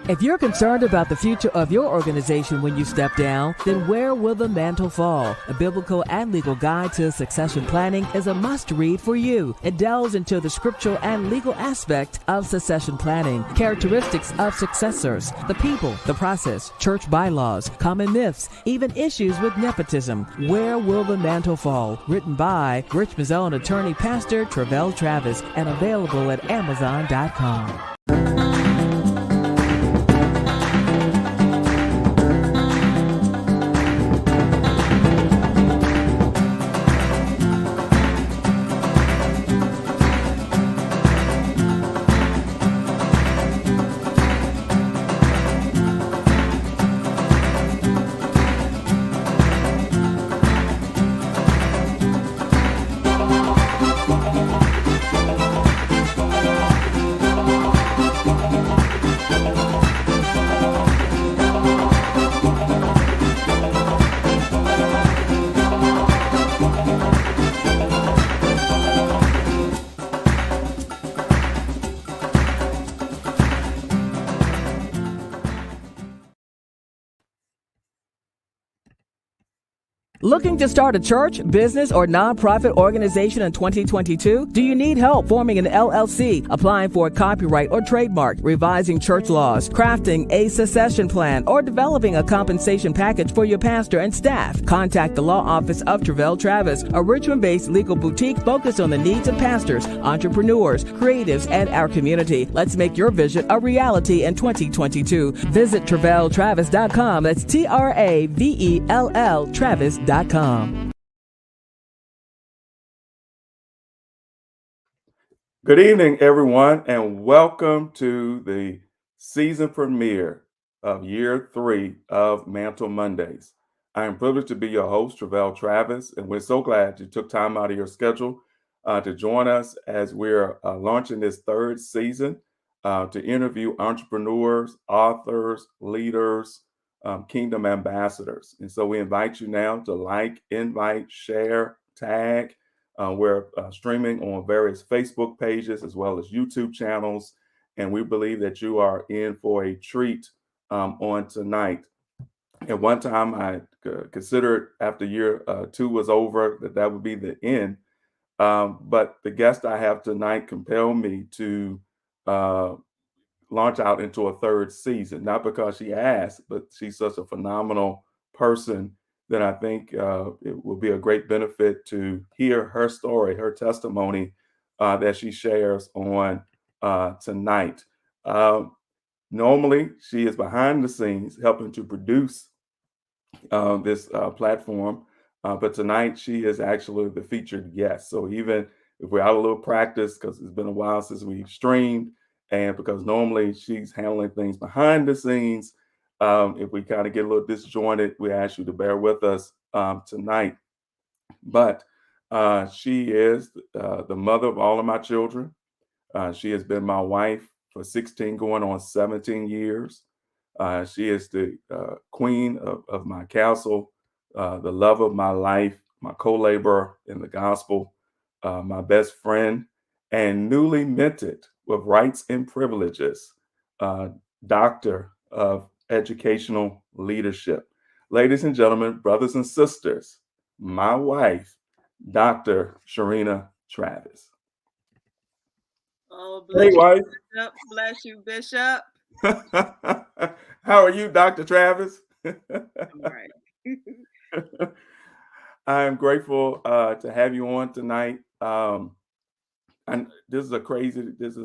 If you're concerned about the future of your organization when you step down, then Where Will the Mantle Fall? A biblical and legal guide to succession planning is a must-read for you. It delves into the scriptural and legal aspect of succession planning, characteristics of successors, the people, the process, church bylaws, common myths, even issues with nepotism. Where Will the Mantle Fall? Written by Richmond's own attorney, Pastor Sherina Travis, and available at Amazon.com. Looking to start a church, business, or nonprofit organization in 2022? Do you need help forming an LLC, applying for a copyright or trademark, revising church laws, crafting a succession plan, or developing a compensation package for your pastor and staff? Contact the law office of Sherina Travis, a Richmond-based legal boutique focused on the needs of pastors, entrepreneurs, creatives, and our community. Let's make your vision a reality in 2022. Visit TravellTravis.com. That's TRAVELL Travis.com. Good evening, everyone, and welcome to the season premiere of year 3 of Mantle Mondays. I am privileged to be your host, Sherina Travis, and we're so glad you took time out of your schedule to join us as we're launching this 3rd season to interview entrepreneurs, authors, leaders, kingdom ambassadors. And so we invite you now to like, invite, share, tag. We're streaming on various Facebook pages as well as YouTube channels. And we believe that you are in for a treat on tonight. At one time, I considered after year 2 was over that would be the end. But the guest I have tonight compelled me to launch out into a 3rd season, not because she asked, but she's such a phenomenal person that I think it will be a great benefit to hear her story, her testimony that she shares on tonight. Normally, she is behind the scenes helping to produce this platform, but tonight she is actually the featured guest. So even if we're out a little practice, because it's been a while since we've streamed, and because normally she's handling things behind the scenes, if we kind of get a little disjointed, we ask you to bear with us tonight. But she is the mother of all of my children. She has been my wife for 16 going on 17 years. She is the queen of my castle, the love of my life, my co-laborer in the gospel, my best friend, and newly minted with rights and privileges, doctor of educational leadership. Ladies and gentlemen, brothers and sisters, my wife, Dr. Sherina Travis. Oh, bless hey, wife. Bishop. Bless you, Bishop. How are you, Dr. Travis? All right. I am grateful to have you on tonight. And this is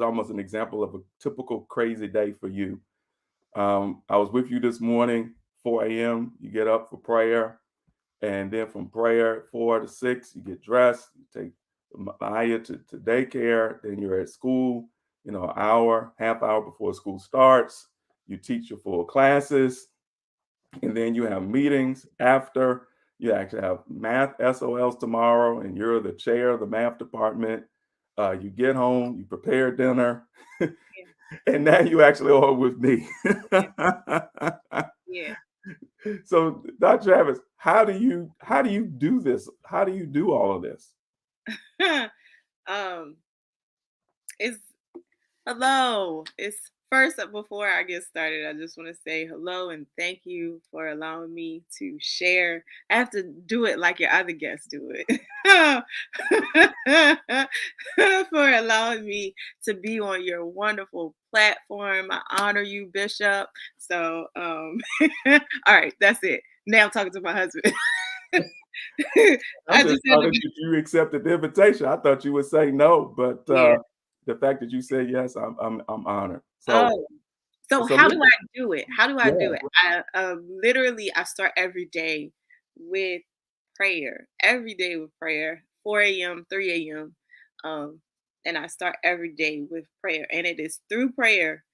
almost an example of a typical crazy day for you. I was with you this morning, 4 a.m. You get up for prayer. And then from prayer, 4 to 6, you get dressed, you take Maya to daycare. Then you're at school, an hour, half hour before school starts. You teach your full classes. And then you have meetings after. You actually have math SOLs tomorrow, and you're the chair of the math department. You get home, you prepare dinner, and now you actually are with me. Yeah. So, Dr. Travis, how do you do this? How do you do all of this? It's hello. It's First, before I get started, I just want to say hello and thank you for allowing me to share. I have to do it like your other guests do it. For allowing me to be on your wonderful platform. I honor you, Bishop. So, all right, that's it. Now I'm talking to my husband. I'm I just just had to honored be, that you accepted the invitation. I thought you would say no, but yeah. the fact that you said yes, I'm honored. So Oh, so so how do listen, I do it? How do I do yeah. it? I literally I start every day with prayer. Every day with prayer. 4 a.m., 3 a.m. Um, and I start every day with prayer. And it is through prayer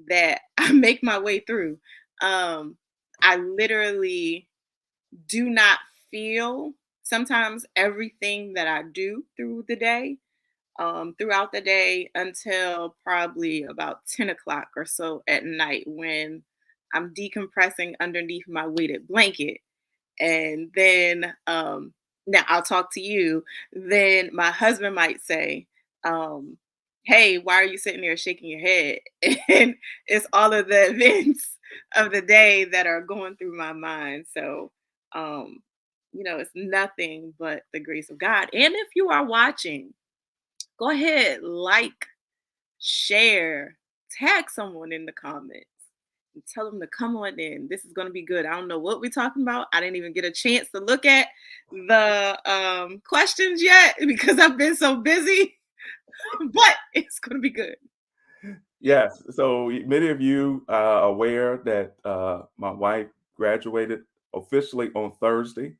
that I make my way through. Um, I literally do not feel sometimes everything that I do through the day throughout the day until probably about 10 o'clock or so at night when I'm decompressing underneath my weighted blanket. And then now I'll talk to you. Then my husband might say, hey, why are you sitting there shaking your head? And it's all of the events of the day that are going through my mind. So, um, it's nothing but the grace of God. And if you are watching, go ahead, like, share, tag someone in the comments and tell them to come on in. This is going to be good. I don't know what we're talking about. I didn't even get a chance to look at the questions yet because I've been so busy, but it's going to be good. Yes. So many of you are aware that my wife graduated officially on Thursday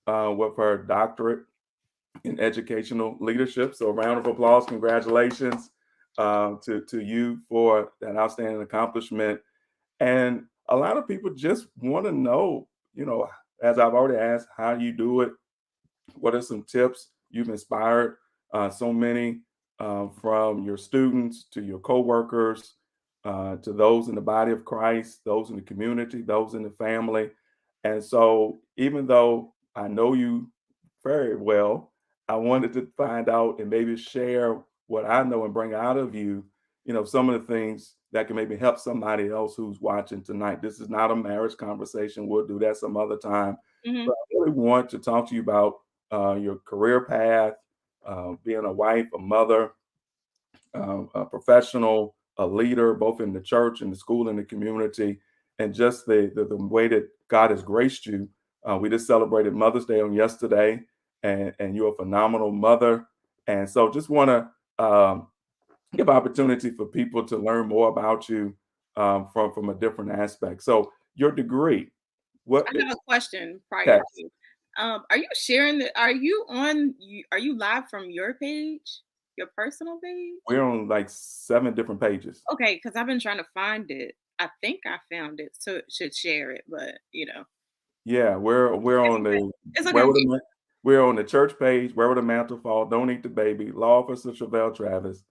with her doctorate in educational leadership. So a round of applause, congratulations to you for that outstanding accomplishment. And a lot of people just want to know, as I've already asked, how you do it. What are some tips? You've inspired so many from your students to your coworkers to those in the body of Christ, those in the community, those in the family. And so, even though I know you very well, I wanted to find out and maybe share what I know and bring out of you, some of the things that can maybe help somebody else who's watching tonight. This is not a marriage conversation. We'll do that some other time. Hmm. But I really want to talk to you about your career path, being a wife, a mother, a professional, a leader, both in the church, in the school, in the community, and just the way that God has graced you. We just celebrated Mother's Day on yesterday, and you're a phenomenal mother. And so just want to give opportunity for people to learn more about you from a different aspect. So your degree, what? I have a question prior Okay, to. Are you sharing the? Are you on? Are you live from your page, your personal page? we're on like 7 different pages. Okay, because I've been trying to find it. I think I found it, so it should share it. But Yeah, we're it's on okay. the It's where okay. would the we're on the church page. Where would the mantle fall? Don't eat the baby. Law Officer Chevelle Travis,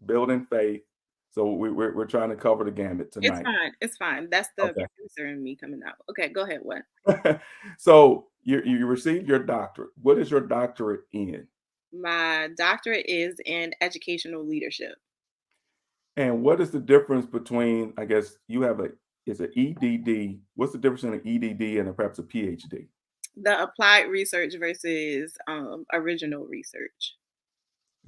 building faith. So we're trying to cover the gamut It's tonight. fine. It's fine. That's the Okay. producer and me coming out. Okay, go ahead. What? So you received your doctorate. What is your doctorate in? My doctorate is in educational leadership. And what is the difference between? I guess you have a is an EDD. What's the difference in an EDD and perhaps a PhD? The applied research versus original research.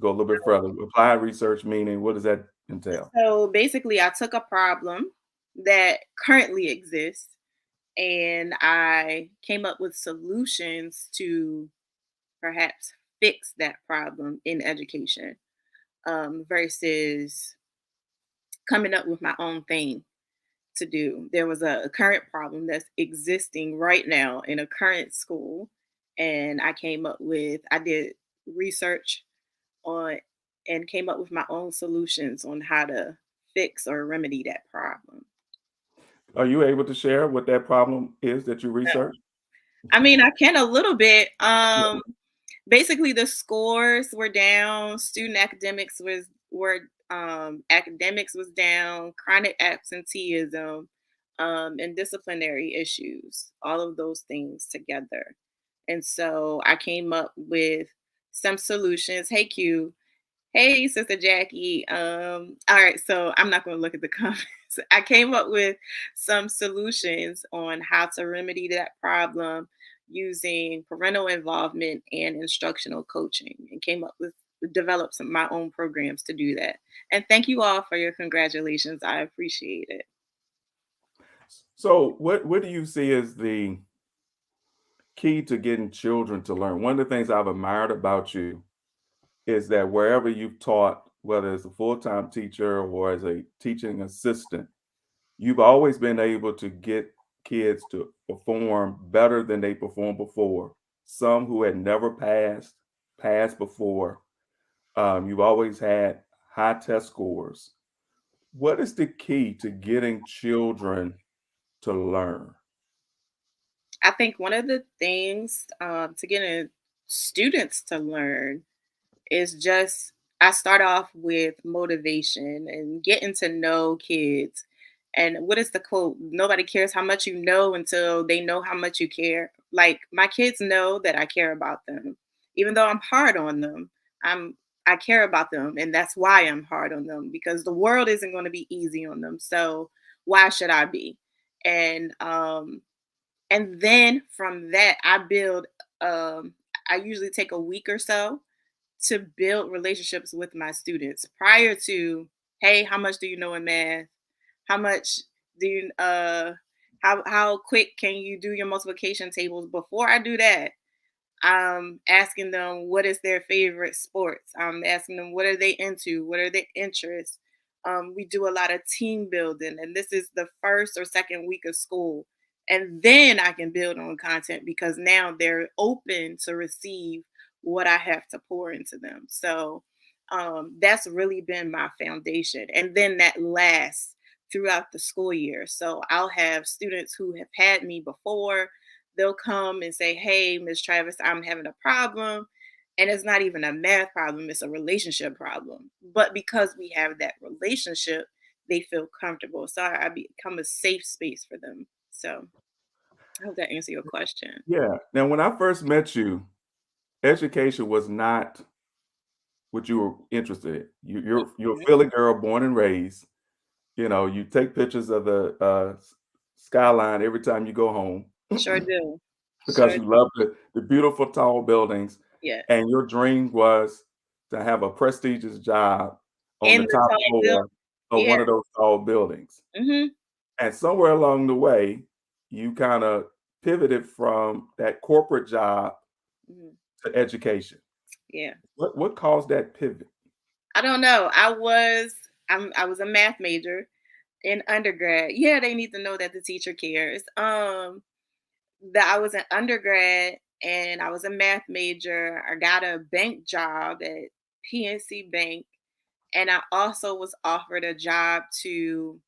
Go a little bit further. Applied research meaning what does that entail? So basically, I took a problem that currently exists and I came up with solutions to perhaps fix that problem in education versus coming up with my own thing to do. There was a current problem that's existing right now in a current school, and I did research on and came up with my own solutions on how to fix or remedy that problem. Are you able to share what that problem is that you researched? I mean, I can a little bit. Basically, the scores were down. Student academics was down. Chronic absenteeism, and disciplinary issues. All of those things together, and so I came up with some solutions. Hey, Q. Hey, Sister Jackie. All right, so I'm not going to look at the comments. I came up with some solutions on how to remedy that problem using parental involvement and instructional coaching, and came up with developed some my own programs to do that. And thank you all for your congratulations. I appreciate it. So, what do you see as the key to getting children to learn? One of the things I've admired about you is that wherever you've taught, whether as a full-time teacher or as a teaching assistant, you've always been able to get kids to perform better than they performed before. Some who had never passed before. You've always had high test scores. What is the key to getting children to learn? I think one of the things to getting students to learn is just I start off with motivation and getting to know kids. And what is the quote? Nobody cares how much you know until they know how much you care. Like my kids know that I care about them. Even though I'm hard on them, I'm I care about them and that's why I'm hard on them because the world isn't going to be easy on them. So why should I be? And and then from that um I usually take a week or so to build relationships with my students prior to, hey, how much do you know in math? How much do you how quick can you do your multiplication tables? Before I do that, I'm asking them what is their favorite sports. I'm asking them what are they into, what are their interests. We do a lot of team building, and this is the first or second week of school. And then I can build on content because now they're open to receive what I have to pour into them. So that's really been my foundation. And then that lasts throughout the school year. So I'll have students who have had me before, they'll come and say, "Hey, Miss Travis, I'm having a problem." And it's not even a math problem, it's a relationship problem. But because we have that relationship, they feel comfortable. So I become a safe space for them. So I hope that answers your question. Yeah. Now, when I first met you, education was not what you were interested in. You're a Mhm. Philly girl, born and raised. You know, you take pictures of the skyline every time you go home Sure do. because Sure. you love the beautiful tall buildings, Yeah. and your dream was to have a prestigious job on In the the top tall building. floor of Yeah. one of those tall buildings. Hmm. And somewhere along the way, you kind of pivoted from that corporate job Hmm. to education. Yeah. What caused that pivot? I don't know. I was a math major in undergrad. Yeah, they need to know that the teacher cares. That I was an undergrad and I was a math major. I got a bank job at PNC Bank, and I also was offered a job to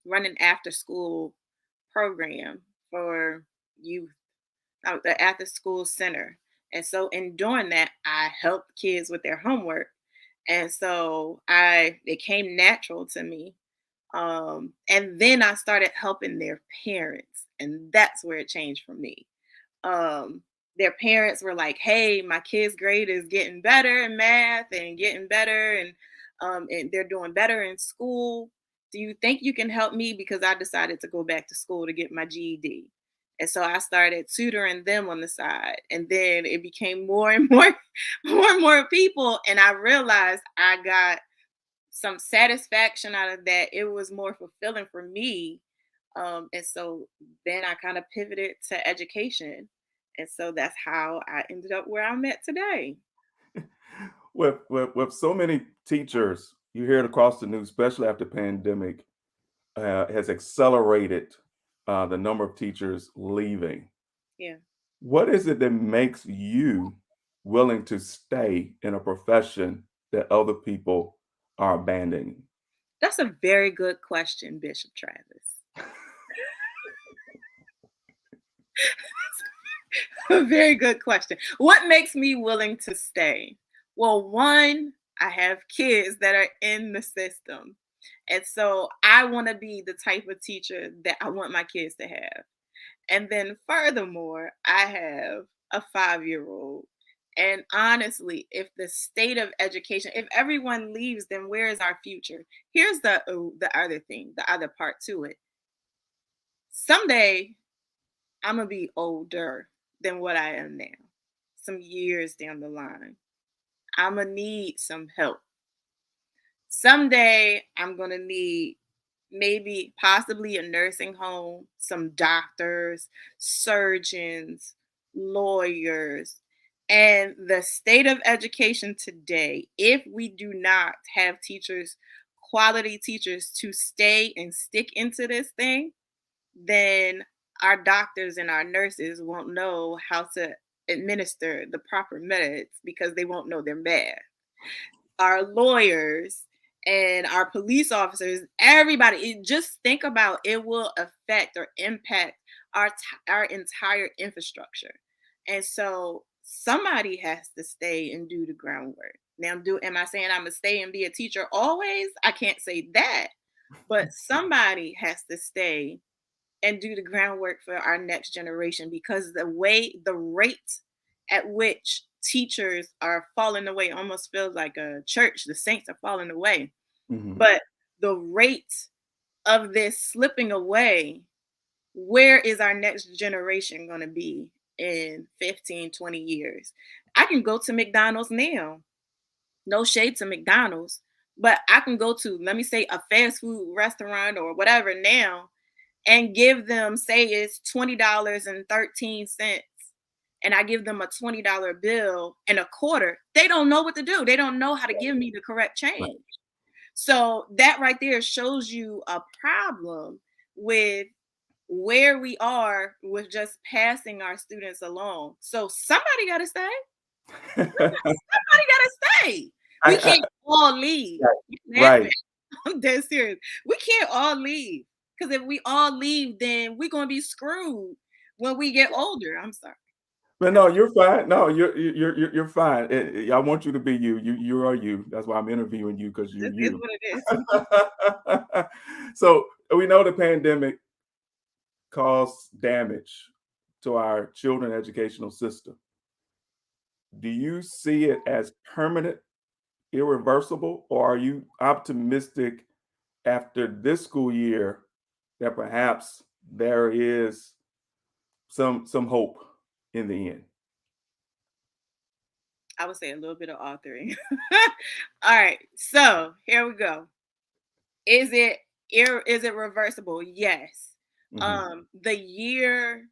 run an after school program for youth, the after school center. And so in doing that, I helped kids with their homework. And so I it came natural to me. And then I started helping their parents, and that's where it changed for me. um their parents were like, "Hey, my kid's grade is getting better in math and getting better, and they're doing better in school. Do you think you can help me, because I decided to go back to school to get my GED?" And so I started tutoring them on the side, and then it became more and more more and more people, and I realized I got some satisfaction out of that. It was more fulfilling for me. And so then I kind of pivoted to education. And so that's how I ended up where I'm at today. With so many teachers, you hear it across the news, especially after pandemic, has accelerated the number of teachers leaving. Yeah. What is it that makes you willing to stay in a profession that other people are abandoning? That's a very good question, Bishop Travis. A very good question. What makes me willing to stay? Well, one, I have kids that are in the system. And so I want to be the type of teacher that I want my kids to have. And then furthermore, I have a 5-year old. And honestly, if the state of education, if everyone leaves, then where is our future? Here's the other thing, the other part to it. Someday I'm gonna be older than what I am now. Some years down the line, I'm gonna need some help. Someday I'm going to need maybe possibly a nursing home, some doctors, surgeons, lawyers. And the state of education today, if we do not have teachers, quality teachers to stay and stick into this thing, then our doctors and our nurses won't know how to administer the proper meds because they won't know their math. Our lawyers and our police officers, everybody, just think about, it will affect or impact our entire infrastructure. And so somebody has to stay and do the groundwork. Now, am I saying I'm gonna stay and be a teacher always? I can't say that, but somebody has to stay and do the groundwork for our next generation, because the rate at which teachers are falling away almost feels like a church. The saints are falling away. Hmm. But the rate of this slipping away, where is our next generation going to be in 15, 20 years? I can go to McDonald's now. No shade to McDonald's, but I can go to, let me say, a fast food restaurant or whatever now and give them, say it's $20.13, and I give them a $20 bill and a quarter, they don't know what to do. They don't know how to give me the correct Right. change. So that right there shows you a problem with where we are with just passing our students along. So somebody got to stay. Somebody got to stay. We I, can't all leave. You right. laughing. I'm dead serious. We can't all leave, because if we all leave, then we're gonna be screwed when we get older. I'm sorry. But no, you're fine. No, you're fine. I want you to be you. You are you. That's why I'm interviewing you, because you're This is you. what it is. So we know the pandemic caused damage to our children educational system. Do you see it as permanent, irreversible, or are you optimistic after this school year that perhaps there is some hope in the end? I would say a little bit of authoring. All right, so here we go. Is it reversible? Yes. Hmm. The year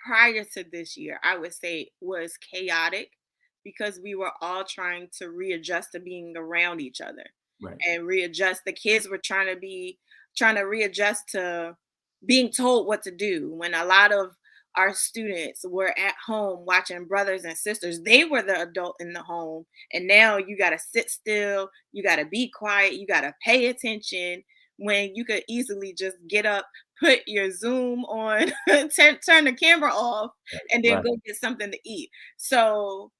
prior to this year, I would say, was chaotic because we were all trying to readjust to being around each other Right. and readjust. The kids were trying to readjust to being told what to do, when a lot of our students were at home watching brothers and sisters. They were the adult in the home, and now you got to sit still, you got to be quiet, you got to pay attention, when you could easily just get up, put your Zoom on, turn the camera off, and then Right. go get something to eat. So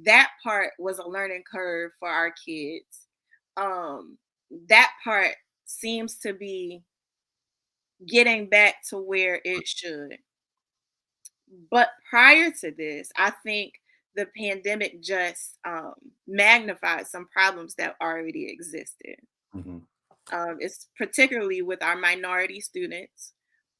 that part was a learning curve for our kids. Um, that part seems to be getting back to where it should. But prior to this, I think the pandemic just magnified some problems that already existed. Hmm. It's particularly with our minority students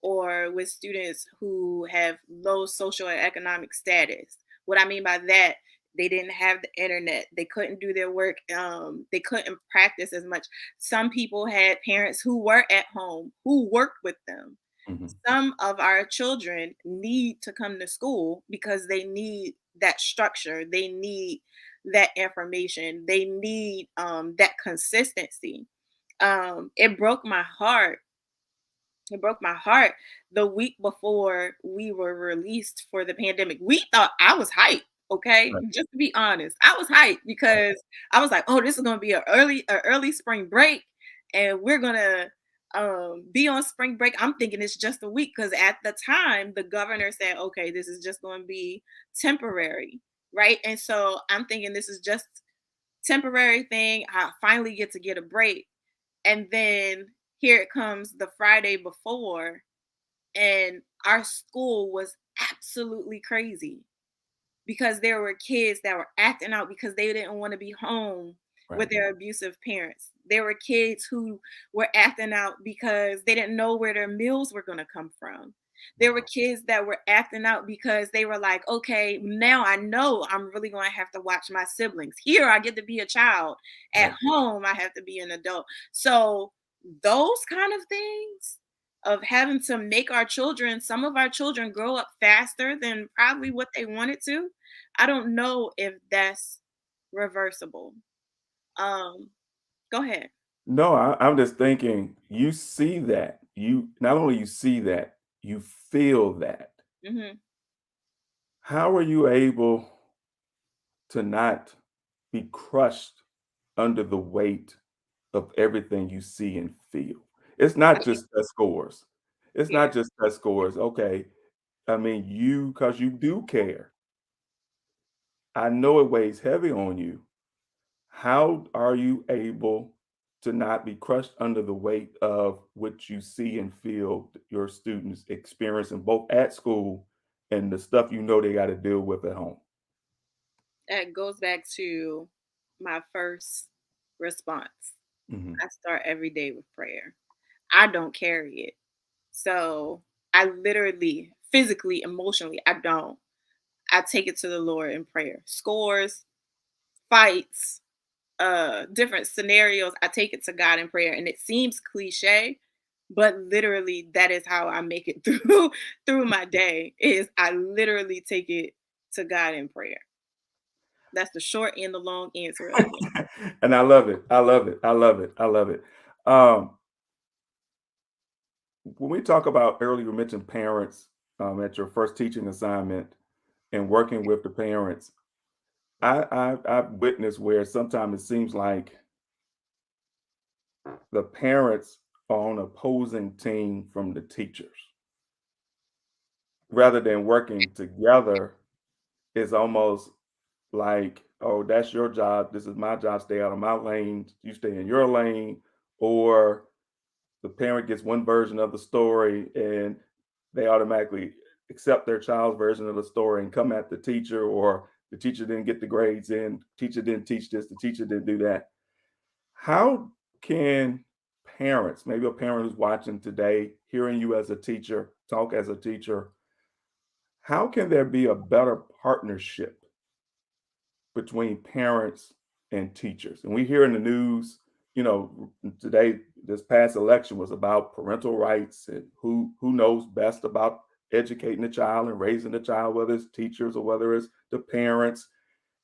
or with students who have low social and economic status. What I mean by that, they didn't have the internet. They couldn't do their work. They couldn't practice as much. Some people had parents who were at home who worked with them. Hmm. Some of our children need to come to school because they need that structure. They need that information. They need that consistency. It broke my heart. It broke my heart the week before we were released for the pandemic. We thought, I was hyped. Okay, Right. just to be honest, I was hyped because I was like, "Oh, this is gonna be a early spring break, and we're gonna be on spring break." I'm thinking it's just a week because at the time the governor said, "Okay, this is just going to be temporary," right? And so I'm thinking this is just temporary thing. I finally get to get a break. And then here it comes the Friday before, and our school was absolutely crazy. because there were kids that were acting out because they didn't want to be home with Right. their abusive parents. There were kids who were acting out because they didn't know where their meals were going to come from. There were Wow. kids that were acting out because they were like, okay, now I know I'm really going to have to watch my siblings. Here, I get to be a child. At Right. home, I have to be an adult. So, those kind of things of having to make our children, some of our children grow up faster than probably what they wanted to. I don't know if that's reversible. Um, Go ahead. No, I'm just thinking you see that. You not only you see that, you feel that. Mhm. How are you able to not be crushed under the weight of everything you see and feel? It's I not think just test scores. It's yeah. not just test scores. Okay. I mean, because you do care. I know it weighs heavy on you. How are you able to not be crushed under the weight of what you see and feel your students experiencing both at school and the stuff you know they got to deal with at home? That goes back to my first response. Mhm. I start every day with prayer. I don't carry it. So I literally, physically, emotionally, I don't. I take it to the Lord in prayer. Scores, fights, different scenarios, I take it to God in prayer. And it seems cliche, but literally that is how I make it through my day is I literally take it to God in prayer. That's the short and the long answer of it. And I love it. I love it. I love it. I love it. Um, when we talk about earlier, you mentioned parents at your first teaching assignment and working with the parents. I've witnessed where sometimes it seems like the parents are on opposing team from the teachers rather than working together. It's almost like, oh, that's your job, this is my job, stay out of my lane, you stay in your lane. Or the parent gets one version of the story and they automatically accept their child's version of the story and come at the teacher, or the teacher didn't get the grades in, teacher didn't teach this, the teacher didn't do that. How can parents, maybe a parent who's watching today, hearing you as a teacher, talk as a teacher, how can there be a better partnership between parents and teachers? And we hear in the news, today, this past election was about parental rights and who knows best about educating the child and raising the child, whether it's teachers or whether it's the parents.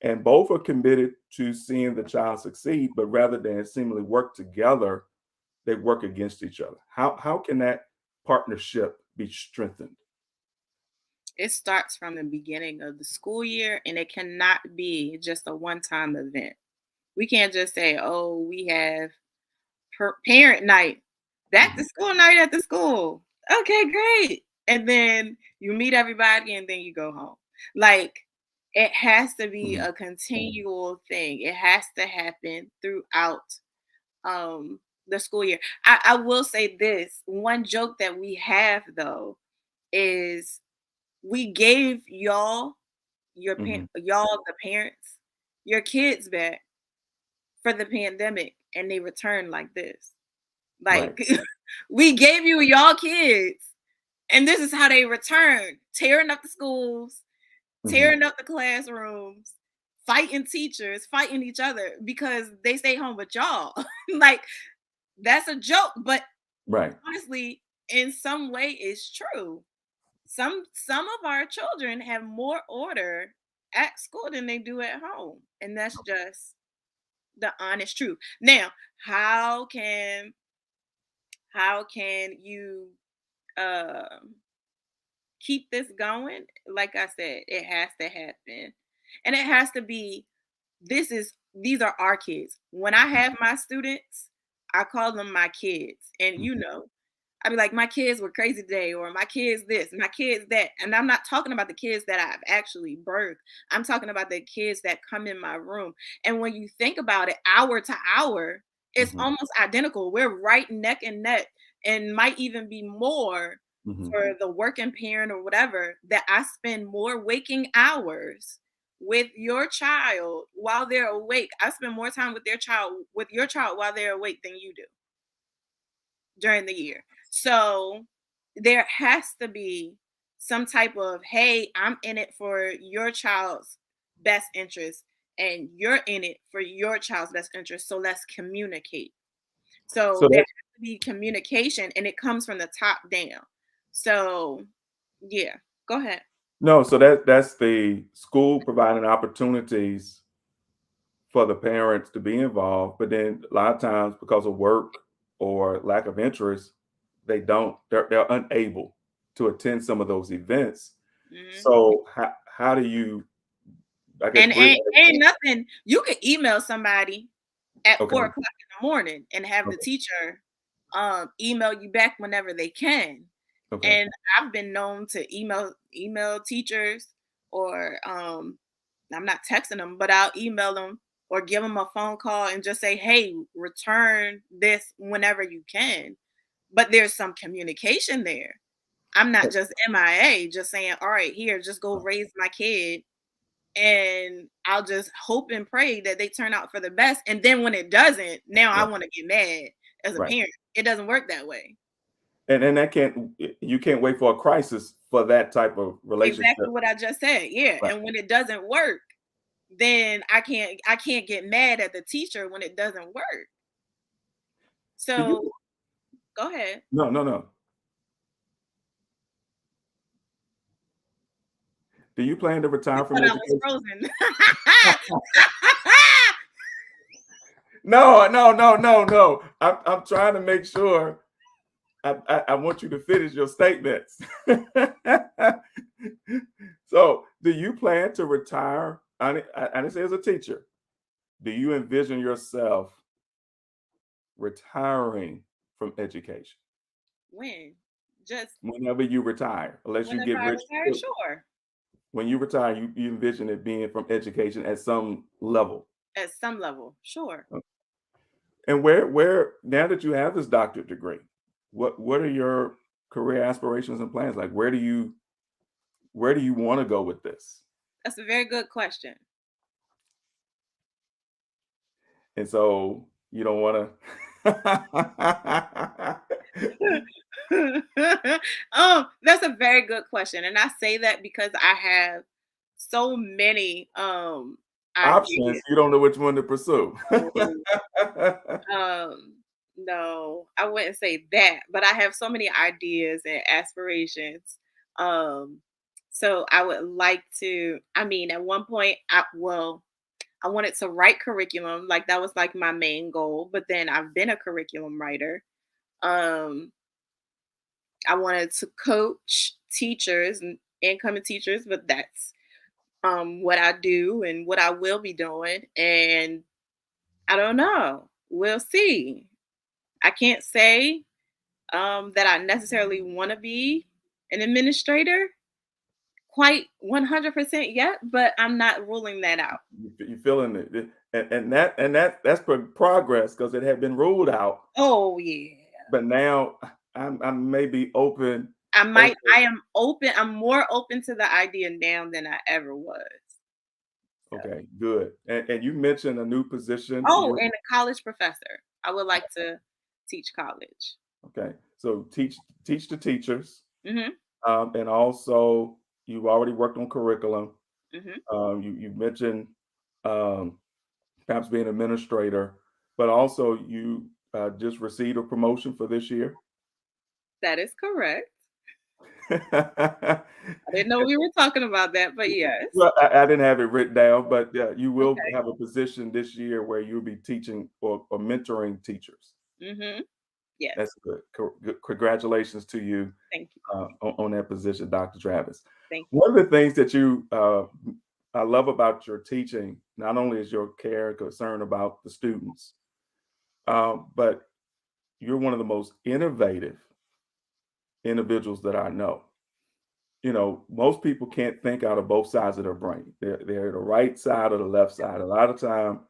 And both are committed to seeing the child succeed, but rather than seemingly work together, they work against each other. How can that partnership be strengthened? It starts from the beginning of the school year and it cannot be just a one-time event. We can't just say, "Oh, we have parent night, back to Mhm, school night at the school." Okay, great. And then you meet everybody and then you go home. Like it has to be mhm, a continual thing. It has to happen throughout the school year. I will say this. One joke that we have though is we gave mhm. y'all the parents your kids back for the pandemic and they returned like this. Right. Like we gave you y'all kids and this is how they return, tearing up the schools, Mhm. tearing up the classrooms, fighting teachers, fighting each other because they stay home with y'all. Like that's a joke, but Right. honestly, in some way it's true. Some of our children have more order at school than they do at home, and that's just the honest truth. Now, how can you um keep this going? Like I said, it has to happen. And it has to be these are our kids. When I have my students, I call them my kids. And Mhm, I'd be like, my kids were crazy today, or my kids this, my kids that. And I'm not talking about the kids that I've actually birthed. I'm talking about the kids that come in my room. And when you think about it, hour to hour, it's mhm, almost identical. We're right neck and neck, and might even be more mhm. for the working parent or whatever, that I spend more waking hours. with your child while they're awake. I spend more time with your child while they're awake than you do during the year. So there has to be some type of, hey, I'm in it for your child's best interest and you're in it for your child's best interest. So let's communicate. So So there that, has to be communication and it comes from the top down. So yeah, go ahead. no, so that's the school providing opportunities for the parents to be involved, but then a lot of times because of work or lack of interest, they're unable to attend some of those events. Mhm. So how do you, I guess, And bridge ain't nothing. You could email somebody at okay, 4 o'clock in the morning and have the okay, teacher email you back whenever they can. okay, And I've been known to email teachers or I'm not texting them, but I'll email them or give them a phone call and just say, "Hey, return this whenever you can." But there's some communication there. I'm not just MIA, just saying, "All right, here, just go raise my kid." And I'll just hope and pray that they turn out for the best. And then when it doesn't, now I right, want to get mad as a right. parent. It doesn't work that way. And that can't, you can't wait for a crisis for that type of relationship. Exactly what I just said. Yeah. Right. And when it doesn't work, then I can't get mad at the teacher when it doesn't work. Do you So go ahead. no, no, no. Do you plan to You retire from thought I was education? frozen. No, no, no, no, no. I'm trying to make sure I want you to finish your statements. So, do you plan to retire? I didn't say as a teacher. Do you envision yourself retiring from education When? Just whenever you retire, unless you whenever get I rich? retire, sure. When you retire, you envision it being from education at some level. At some level, sure. And where now that you have this doctorate degree, what are your career aspirations and plans? Like where do you want to go with this? That's a very good question. And so you don't want to. That's a very good question, and I say that because I have so many Options. ideas. You don't know which one to pursue. So, um, no, I wouldn't say that, but I have so many ideas and aspirations. Um, so I would like to. I mean, at one point, I wanted to write curriculum, like that was like my main goal. But then I've been a curriculum writer. Um, I wanted to coach teachers and incoming teachers, but that's what I do and what I will be doing. And I don't know. We'll see. I can't say that I necessarily want to be an administrator quite 100% yet, but I'm not ruling that out. You feeling it, and that's progress because it had been ruled out, Oh yeah. but now I'm maybe open. Open. I am open. I'm more open to the idea now than I ever was. Okay, good. And you mentioned a new position. Oh, You and a college professor. I would like to teach college. okay? So teach the teachers, Mhm. and also you've already worked on curriculum. Mhm. You mentioned um, perhaps being an administrator, but also you just received a promotion for this year. That is correct. Well, I didn't know we were talking about that, but yes. I didn't have it written down, but you will Okay. have a position this year where you'll be teaching or mentoring teachers. Mhm. Yes. That's good. Congratulations to you Thank you. on that position, Dr. Travis. Thank you. One of the things that I love about your teaching, not only is your care and concern about the students, but you're one of the most innovative individuals that I know. You know, most people can't think out of both sides of their brain. They're the right side or the left side. A lot of time,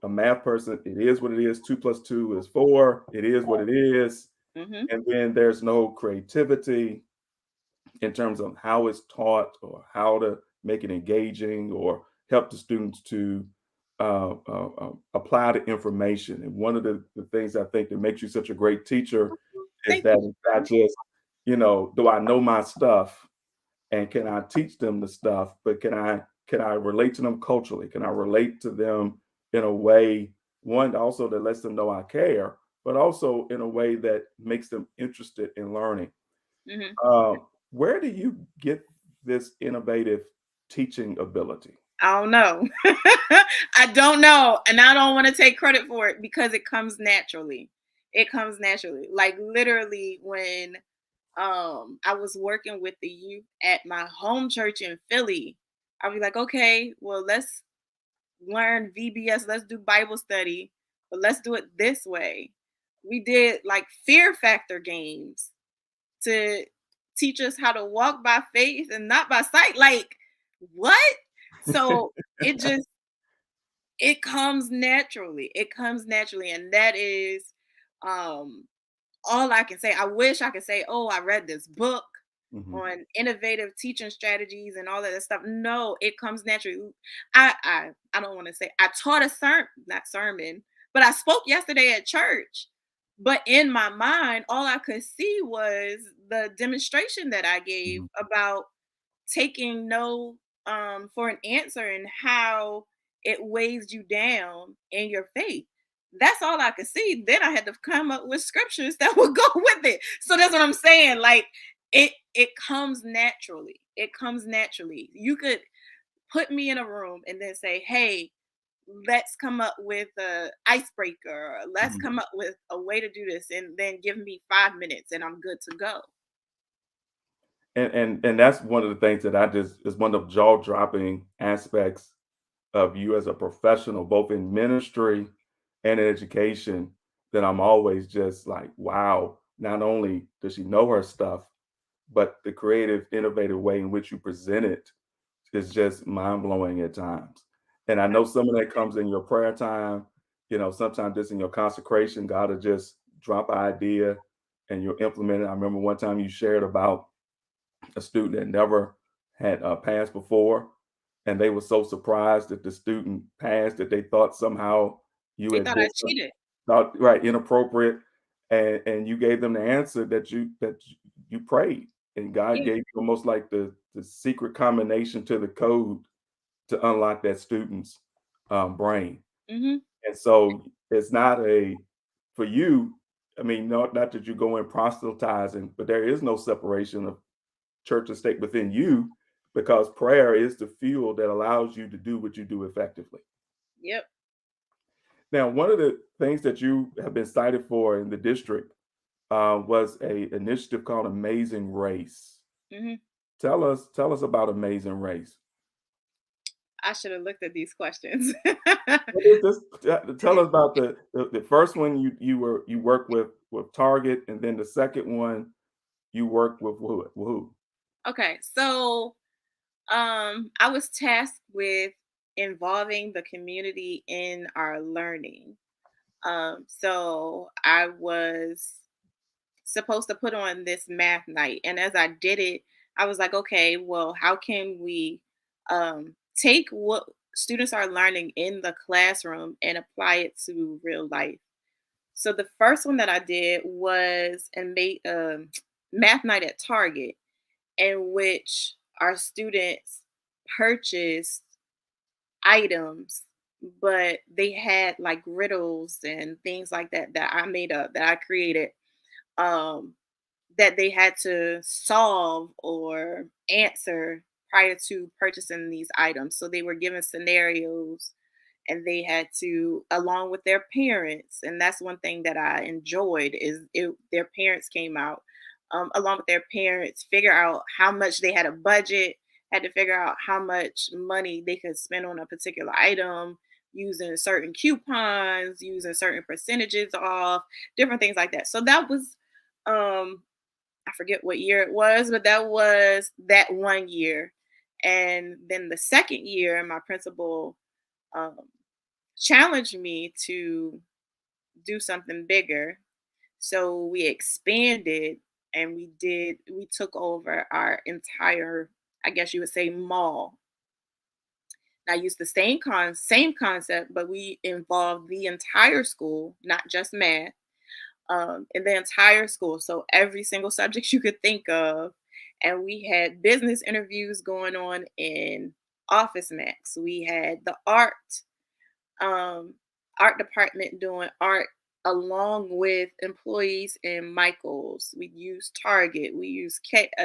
a math person, it is what it is. 2 plus 2 is 4. It is what it is. Mhm. And then there's no creativity in terms of how it's taught or how to make it engaging or help the students to apply the information. And one of the things I think that makes you such a great teacher is Thank that you. it's not just, do I know my stuff and can I teach them the stuff, but can I relate to them culturally? Can I relate to them in a way, one also that lets them know I care, but also in a way that makes them interested in learning. Mhm. Where do you get this innovative teaching ability? I don't know. I don't know. And I don't want to take credit for it because it comes naturally. It comes naturally. Like literally when I was working with the youth at my home church in Philly, I'll be like, okay, well, let's learn VBS, let's do Bible study, but let's do it this way. We did like fear factor games to teach us how to walk by faith and not by sight. Like, what? So it just it comes naturally. It comes naturally. And that is um all I can say. I wish I could say, oh, I read this book Mhm, on innovative teaching strategies and all of that stuff. No, it comes naturally. I don't want to say I taught a sermon, not sermon, but I spoke yesterday at church. But in my mind, all I could see was the demonstration that I gave mhm, about taking no for an answer and how it weighs you down in your faith. That's all I could see. Then I had to come up with scriptures that would go with it. So that's what I'm saying. Like it comes naturally. It comes naturally. You could put me in a room and then say, "Hey, let's come up with a icebreaker. Or let's mhm. come up with a way to do this," and then give me 5 minutes, and I'm good to go. And that's one of the things that I just is one of the jaw-dropping aspects of you as a professional, both in ministry and in education, that I'm always just like, wow, not only does she know her stuff, but the creative, innovative way in which you present it is just mind-blowing at times. And I know some of that comes in your prayer time, sometimes just in your consecration, God will just drop an idea and you'll implement it. I remember one time you shared about a student that never had passed before, and they were so surprised that the student passed that they thought somehow you They had thought I did something cheated. thought right inappropriate, and you gave them the answer that you prayed, and God Yeah. gave you almost like the secret combination to the code to unlock that student's brain. Hmm. And so it's not a for you. I mean, not that you go in proselytizing, but there is no separation of church and state within you because prayer is the fuel that allows you to do what you do effectively. Yep. Now, one of the things that you have been cited for in the district was a initiative called Amazing Race. Hmm. Tell us about Amazing Race. I should have looked at these questions. What is this? Tell us about the first one you worked with Target, and then the second one you worked with who? Okay, so I was tasked with involving the community in our learning. So I was supposed to put on this math night, and as I did it, I was like, okay, well, how can we take what students are learning in the classroom and apply it to real life? So the first one that I did was and made math night at Target, in which our students purchased items, but they had like riddles and things like that that I made up, that I created, um, that they had to solve or answer prior to purchasing these items. So they were given scenarios and they had to, along with their parents, and that's one thing that I enjoyed is their parents came out, along with their parents, figure out how much they had a budget, had to figure out how much money they could spend on a particular item, using certain coupons, using certain percentages off, different things like that. So that was um I forget what year it was, but that was that one year. And then the second year, my principal um, challenged me to do something bigger. So we expanded and we took over our entire, I guess you would say, mall. I used the same concept, but we involved the entire school, not just math, in the entire school. So every single subject you could think of. And we had business interviews going on in Office Max. We had the um, art department doing art along with employees in Michaels. We use Target. We use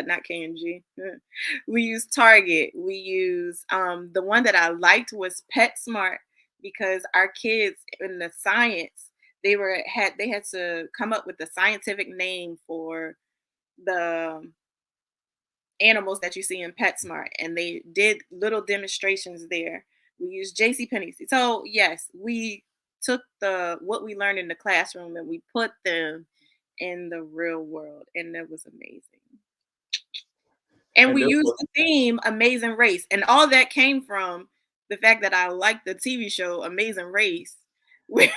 not KNG. We use Target. We use the one that I liked was PetSmart because our kids in the science they had to come up with the scientific name for the animals that you see in PetSmart, and they did little demonstrations there. We used JCPenney's. So yes, we took the what we learned in the classroom and we put them in the real world, and that was amazing. And And we this used was the theme Amazing Race, and all that came from the fact that I liked the TV show Amazing Race. Where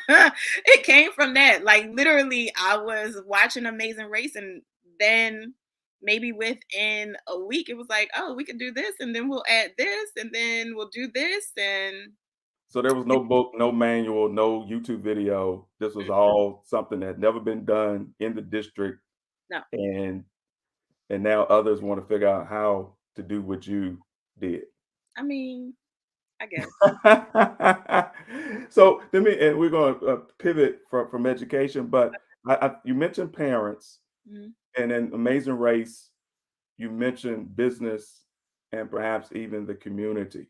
it came from that. Like literally, I was watching Amazing Race, and then maybe within a week, it was like, oh, we could do this, and then we'll add this, and then we'll do this, and so there was no book, no manual, no YouTube video. This was all something that had never been done in the district, no, and now others want to figure out how to do what you did. I mean, I guess. So let me, and we're going to pivot from education, but you mentioned parents, Mhm. and in Amazing Race, you mentioned business and perhaps even the community.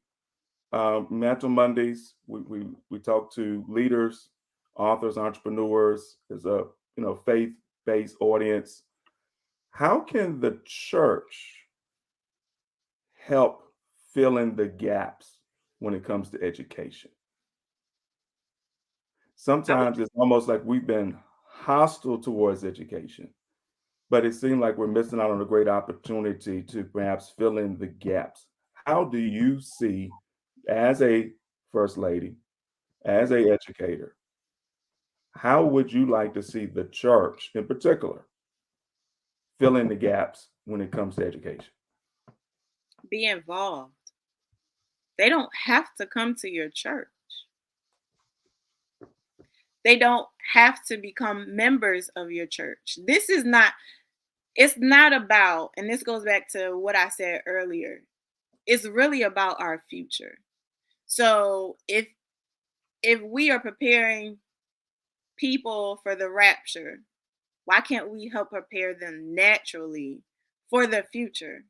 Mantle Mondays, we talk to leaders, authors, entrepreneurs. There's a faith-based audience. How can the church help fill in the gaps when it comes to education? I would, Sometimes it's almost like we've been hostile towards education, but it seems like we're missing out on a great opportunity to perhaps fill in the gaps. How do you see, as a first lady, as a educator, how would you like to see the church in particular fill in the gaps when it comes to education? be involved. They don't have to come to your church. They don't have to become members of your church. It's not about, and this goes back to what I said earlier, it's really about our future. So if we are preparing people for the rapture, why can't we help prepare them naturally for the future?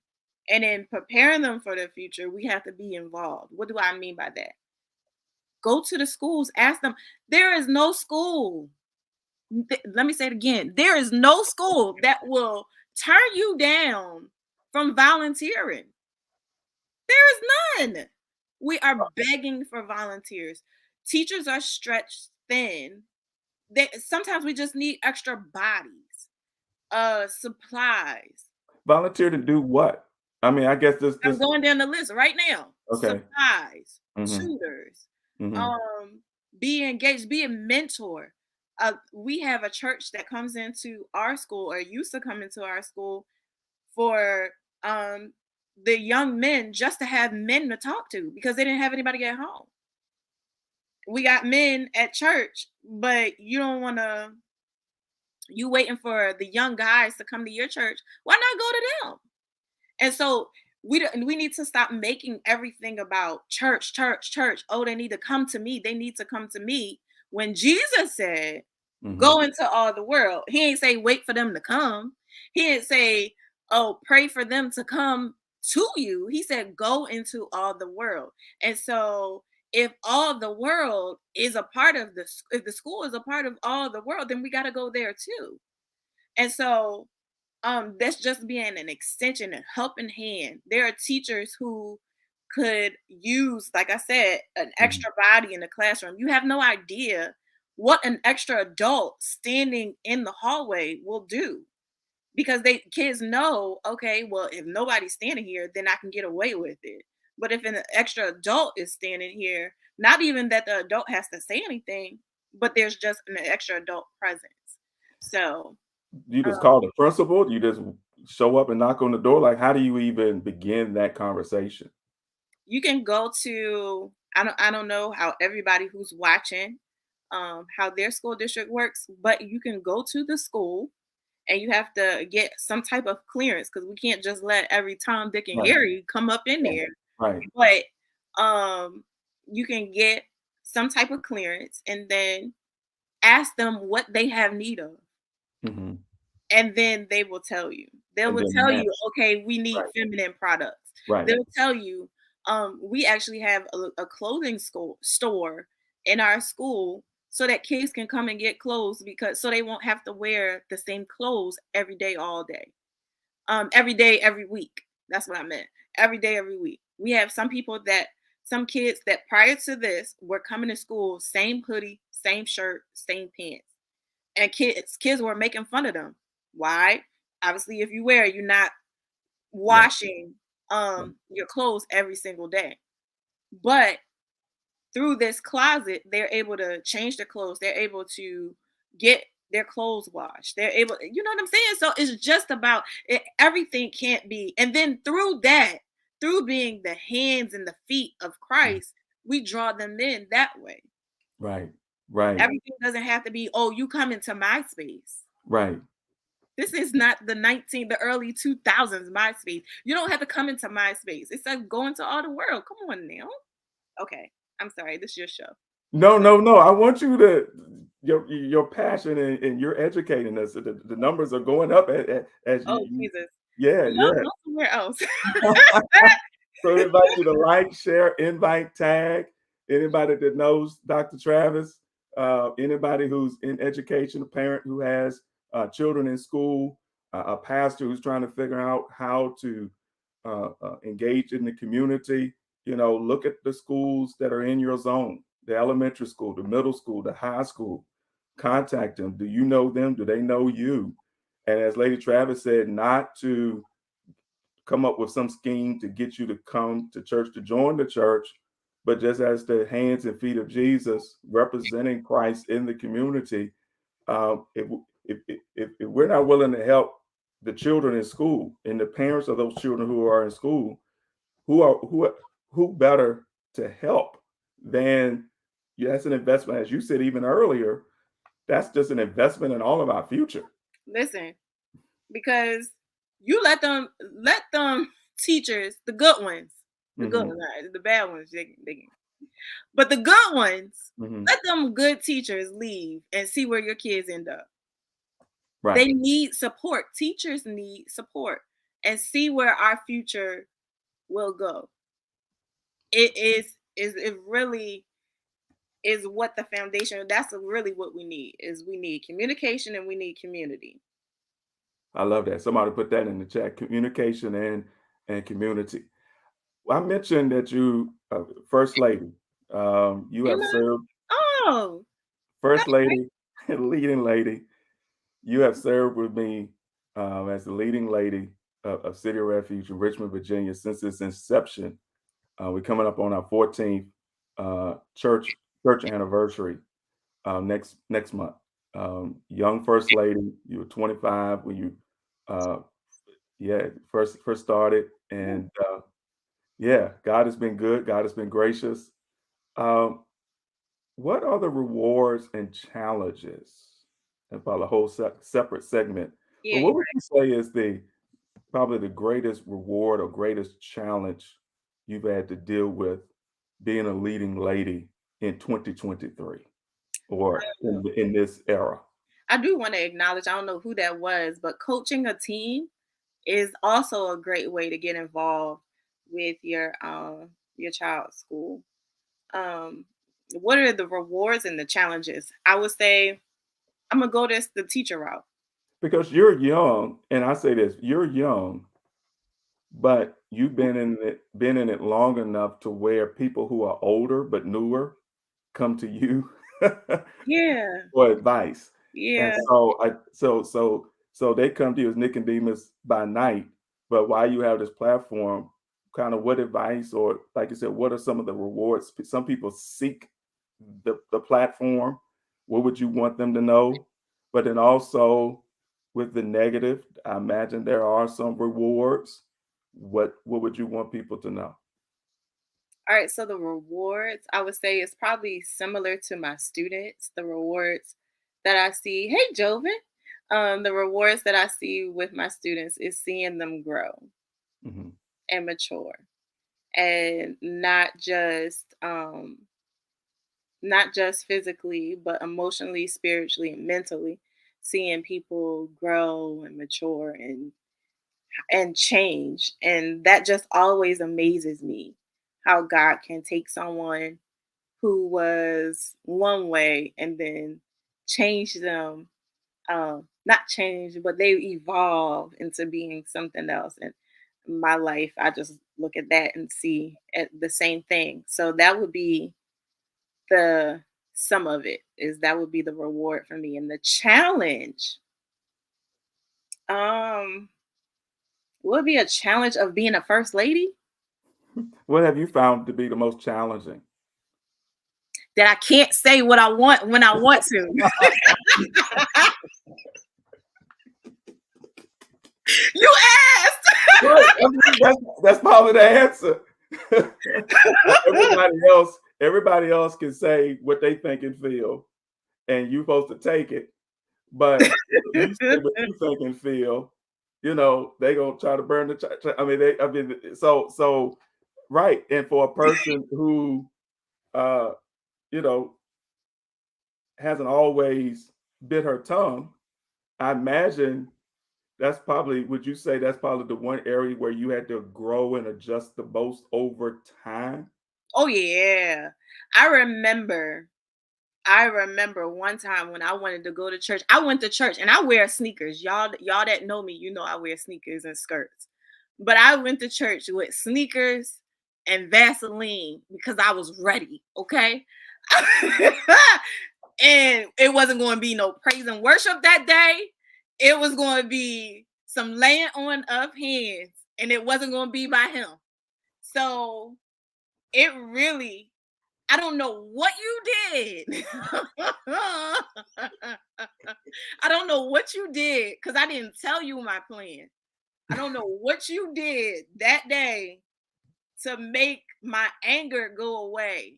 And in preparing them for the future, we have to be involved. What do I mean by that? Go to the schools, ask them. There is no school. Let me say it again. There is no school that will turn you down from volunteering. There is none. We are begging for volunteers. Teachers are stretched thin. Sometimes we just need extra bodies, supplies. Volunteer to do what? I mean, I guess I'm this. going down the list right now. Okay. Supplies, Hmm. tutors, Hmm. um, be engaged, be a mentor. We have a church that comes into our school or used to come into our school for the young men just to have men to talk to because they didn't have anybody at home. We got men at church, but you don't want to. You waiting for the young guys to come to your church? Why not go to them? And so we need to stop making everything about church, church, church. Oh, they need to come to me. They need to come to me. When Jesus said, Hmm. "Go into all the world," he ain't say wait for them to come. He didn't say, "Oh, pray for them to come to you." He said, "Go into all the world." And so, if all the world is a part of this, if the school is a part of all the world, then we got to go there too. And so that's just being an extension, a helping hand. There are teachers who could use, like I said, an Hmm. extra body in the classroom. You have no idea what an extra adult standing in the hallway will do because they kids know, okay, well, if nobody's standing here, then I can get away with it. But if an extra adult is standing here, not even that the adult has to say anything, but there's just an extra adult presence. So You just um, call the principal. You just show up and knock on the door. Like, how do you even begin that conversation? You can go to, I don't know how everybody who's watching how their school district works, but you can go to the school and you have to get some type of clearance because we can't just let every Tom, Dick, and Right. Harry come up in Right. there. Right. But you can get some type of clearance and then ask them what they have need of. Hmm. And then they will tell you. They And will then tell you, match. okay, we need Right. feminine products. Right. They'll tell you, we actually have a clothing store in our school so that kids can come and get clothes because so they won't have to wear the same clothes every day, all day. Every day, every week. That's what I meant. Every day, every week. We have some kids that prior to this were coming to school, same hoodie, same shirt, same pants. And kids were making fun of them. Why? Obviously, if you wear it, you're not Right. washing Right. your clothes every single day. But through this closet, they're able to change their clothes. They're able to get their clothes washed. They're able, you know what I'm saying? So it's just about it, everything can't be. And then through that, through being the hands and the feet of Christ, we draw them in that way. Right. Right. Everything doesn't have to be, oh, you come into my space. Right. This is not the early 2000s MySpace. You don't have to come into MySpace. It's like going to all the world. Come on now. Okay. I'm sorry. This is your show. No, no, no. I want you to your passion and you're educating us. The numbers are going up as Oh, you Jesus. yeah, Y'all yeah. go somewhere else. So I invite you to like, share, invite, tag anybody that knows Dr. Travis, anybody who's in education, a parent who has children in school, a pastor who's trying to figure out how to engage in the community. Look at the schools that are in your zone, the elementary school, the middle school, the high school. Contact them. Do you know them? Do they know you? And as Lady Travis said, not to come up with some scheme to get you to come to church, to join the church, but just as the hands and feet of Jesus representing Christ in the community. If, if we're not willing to help the children in school and the parents of those children who are in school, who better to help than, yeah, that's an investment, as you said even earlier. That's just an investment in all of our future. Listen, because you let them teachers, the good ones, the good Hmm. ones, the bad ones, but the good ones, Hmm. let them good teachers leave and see where your kids end up. Right. They need support. Teachers need support and see where our future will go. It really is what the foundation. That's really what we need. Is we need communication and we need community. I love that. Somebody put that in the chat. Communication and community. Well, I mentioned that you, first lady. You Am have I? served Oh, first that's right. lady and leading lady. You have served with me as the leading lady of City of Refuge in Richmond, Virginia, since its inception. We're coming up on our 14th church anniversary next month. Young first lady, you were 25 when you uh, yeah first started, and yeah, God has been good. God has been gracious. Um, what are the rewards and challenges? About a whole separate segment. But Yeah, what would you say is the probably the greatest reward or greatest challenge you've had to deal with being a leading lady in 2023 or in this era? I do want to acknowledge. I don't know who that was, but coaching a team is also a great way to get involved with your child's school. Um, what are the rewards and the challenges? I would say I'm gonna go this the teacher route. Because you're young, and I say this, you're young, but you've been in it long enough to where people who are older but newer come to you Yeah, for advice. And yeah. so they come to you as Nicodemus by night, but while you have this platform, kind of what advice or like you said, what are some of the rewards? Some people seek the platform. What would you want them to know? But then also with the negative, I imagine there are some rewards. What would you want people to know? All right, so the rewards, I would say, is probably similar to my students. The rewards that I see, hey Joven, the rewards that I see with my students is seeing them grow Hmm. and mature, and not just physically, but emotionally, spiritually, and mentally, seeing people grow and mature and change, and that just always amazes me how God can take someone who was one way and then change them, not change, but they evolve into being something else. And my life, I just look at that and see at the same thing. So that would be the some of it, is that would be the reward for me. And the challenge um would be a challenge of being a first lady, What have you found to be the most challenging? that I can't say what I want when I want to. You asked. Right. I mean, that's probably the answer. Everybody else can say what they think and feel, and you're supposed to take it. But you say what you think and feel, they gonna try to burn the church. So right. And for a person who uh, you know, hasn't always bit her tongue, I imagine would you say that's probably the one area where you had to grow and adjust the most over time? Oh yeah. I remember I remember one time when I wanted to go to church. I went to church and I wear sneakers. Y'all that know me, you know I wear sneakers and skirts. But I went to church with sneakers and Vaseline because I was ready, okay? And it wasn't going to be no praise and worship that day. It was going to be some laying on of hands, and it wasn't going to be by him. So it really, I don't know what you did. I don't know what you did because I didn't tell you my plan. I don't know what you did that day to make my anger go away.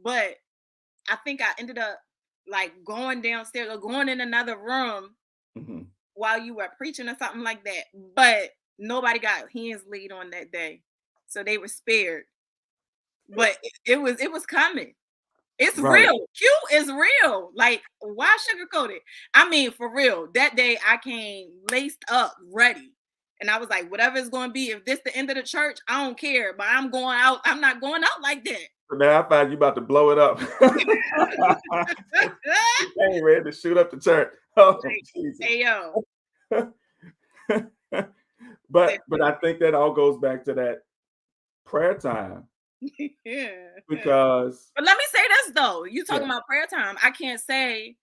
But I think I ended up like going downstairs or going in another room Mhm. while you were preaching or something like that. But nobody got hands laid on that day. So they were spared. But it was coming. It's Right. real. Q is real. Like, why sugarcoat it? I mean, for real. That day I came laced up, ready. And I was like, whatever it's going to be, if this the end of the church, I don't care. But I'm going out. I'm not going out like that. So now I find you about to blow it up. You ain't ready to shoot up the church. Oh, Like, Jesus. hey yo, But I listen. think that all goes back to that prayer time Yeah. because But let me say this though. You talking yeah, about prayer time. I can't say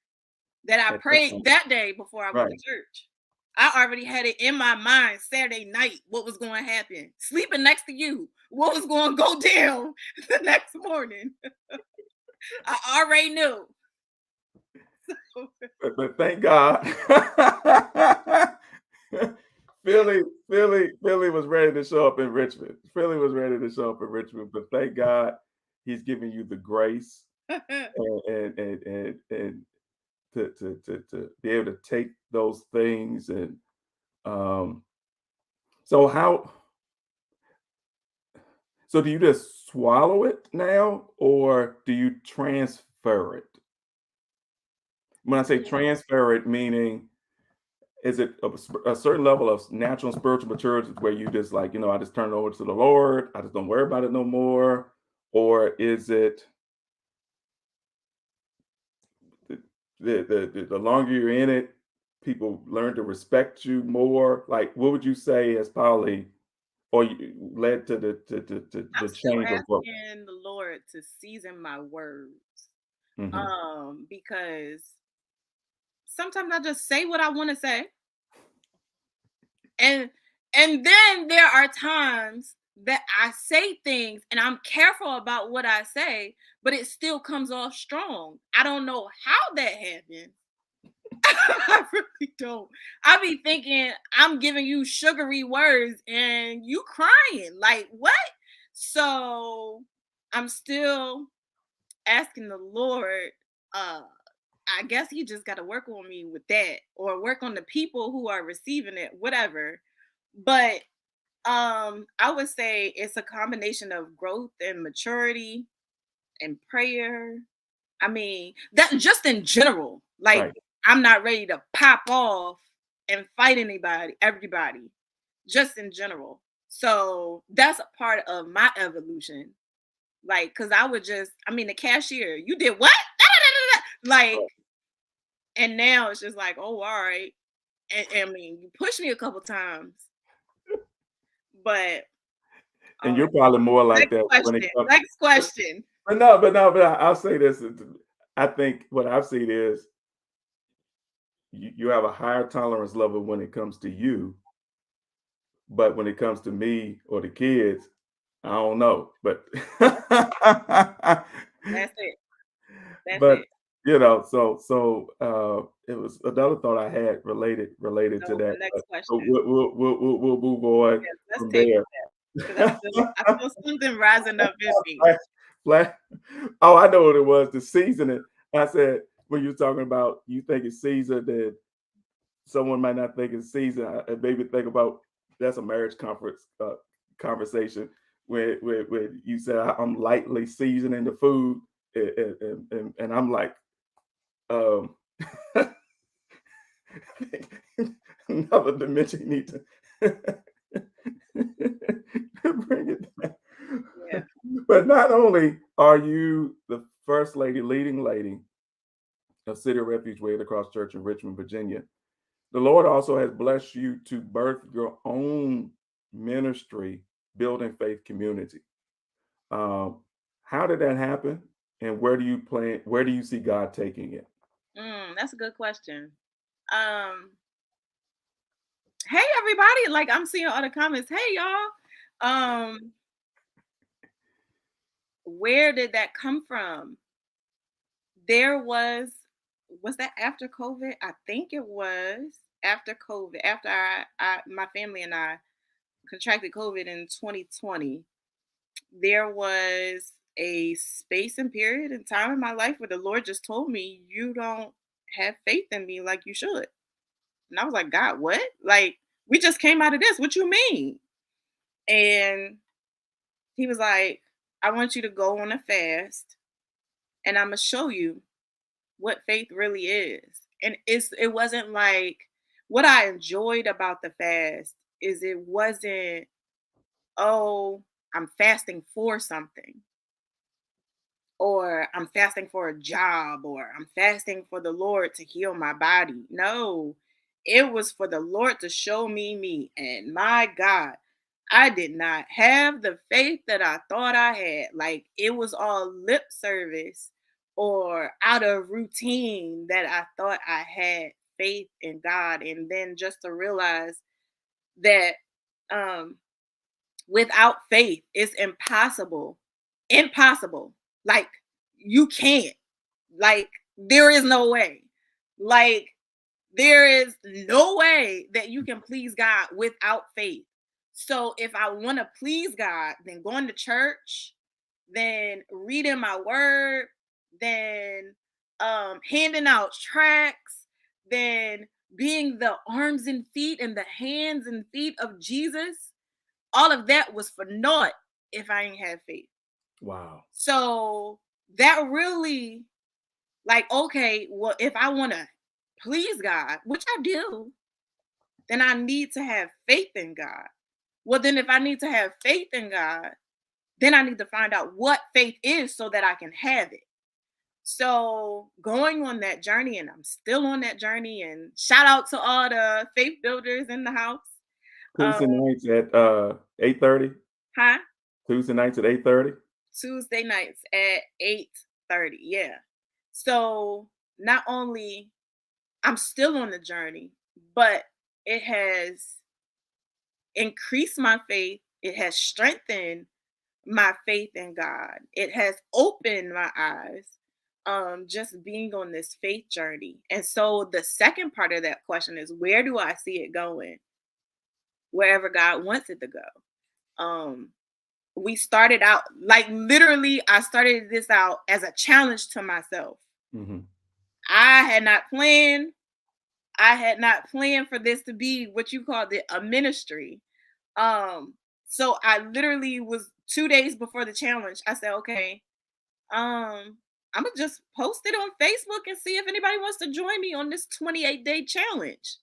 that I at that prayed time. that day before I went to Right. church. I already had it in my mind Saturday night what was going to happen. Sleeping next to you, what was going to go down the next morning. I already knew. But thank God. Philly was ready to show up in Richmond. Philly was ready to show up in Richmond, but thank God he's giving you the grace and to be able to take those things and um so how so do you just swallow it now or do you transfer it? When I say transfer it, meaning is it a certain level of natural and spiritual maturity where you just like, I just turn it over to the Lord, I just don't worry about it no more? Or is it the the longer you're in it, people learn to respect you more? Like, what would you say has probably or led to I'm the still change of what? asking the Lord to season my words. Hmm. Because sometimes I just say what I want to say. And then there are times that I say things and I'm careful about what I say, but it still comes off strong. I don't know how that happened. I really don't. I be thinking I'm giving you sugary words and you crying. Like what? So I'm still asking the Lord, uh I guess he just got to work on me with that, or work on the people who are receiving it, whatever. But I would say it's a combination of growth and maturity and prayer. I mean, that just in general. Like, Right. I'm not ready to pop off and fight everybody, just in general. So that's a part of my evolution. Like, cause I would just, I mean, the cashier, you did what? Like, Right. and now it's just like, oh, all right. And I mean, you pushed me a couple times, but And all right. you're probably more like Next that when it question. comes. Next question. I'll say this. I think what I've seen is you have a higher tolerance level when it comes to you, but when it comes to me or the kids, I don't know. But That's it. That's but it. it was another thought I had related to So that. the next But question. we'll move on Yes, let's from table there. that because I feel something rising up in me. Flash, flash. Oh, I know what it was. The seasoning. I said when you're talking about you think it's seasoned, that someone might not think it's seasoned. I maybe think about that's a marriage conference conversation where you said I'm lightly seasoning the food, and I'm like, um, another dimension you need to bring it back. Yeah. But not only are you the first lady, leading lady of City of Refuge Way of the Cross Church in Richmond, Virginia, the Lord also has blessed you to birth your own ministry, building faith community. Um, how did that happen? And where do you plan? Where do you see God taking it? That's a good question. Um, hey everybody, like I'm seeing all the comments. Hey y'all. Where did that come from? There was that after COVID? I think it was after COVID. After I my family and I contracted COVID in 2020, there was a space and period and time in my life where the Lord just told me, "You don't have faith in me like you should." And I was like, "God, what? Like, we just came out of this. What you mean?" And he was like, "I want you to go on a fast, and I'm gonna show you what faith really is." And it wasn't like, what I enjoyed about the fast is it wasn't, oh, I'm fasting for something, or I'm fasting for a job, or I'm fasting for the Lord to heal my body. No, it was for the Lord to show me me. And my God, I did not have the faith that I thought I had. Like, it was all lip service or out of routine that I thought I had faith in God. And then just to realize that um without faith it's impossible. Impossible. Like, you can't. Like, there is no way. Like, there is no way that you can please God without faith. So if I want to please God, then going to church, then reading my word, then handing out tracts, then being the arms and feet and the hands and feet of Jesus, all of that was for naught if I ain't have faith. Wow. So that really, like, okay, well, if I want to please God, which I do, then I need to have faith in God. Well, then if I need to have faith in God, then I need to find out what faith is so that I can have it. So going on that journey, and I'm still on that journey, and shout out to all the faith builders in the house. Um, Tuesday nights at 8:30. huh? Tuesday nights at 8:30. Tuesday nights at 8:30. Yeah. So not only I'm still on the journey, but it has increased my faith. It has strengthened my faith in God. It has opened my eyes, just being on this faith journey. And so the second part of that question is, where do I see it going? Wherever God wants it to go. Um, we started out like literally, I started this out as a challenge to myself. Mm-hmm. I had not planned. I had not planned for this to be what you called it, a ministry. Um, so I literally was 2 days before the challenge. I said, okay, I'm gonna just post it on Facebook and see if anybody wants to join me on this 28-day challenge.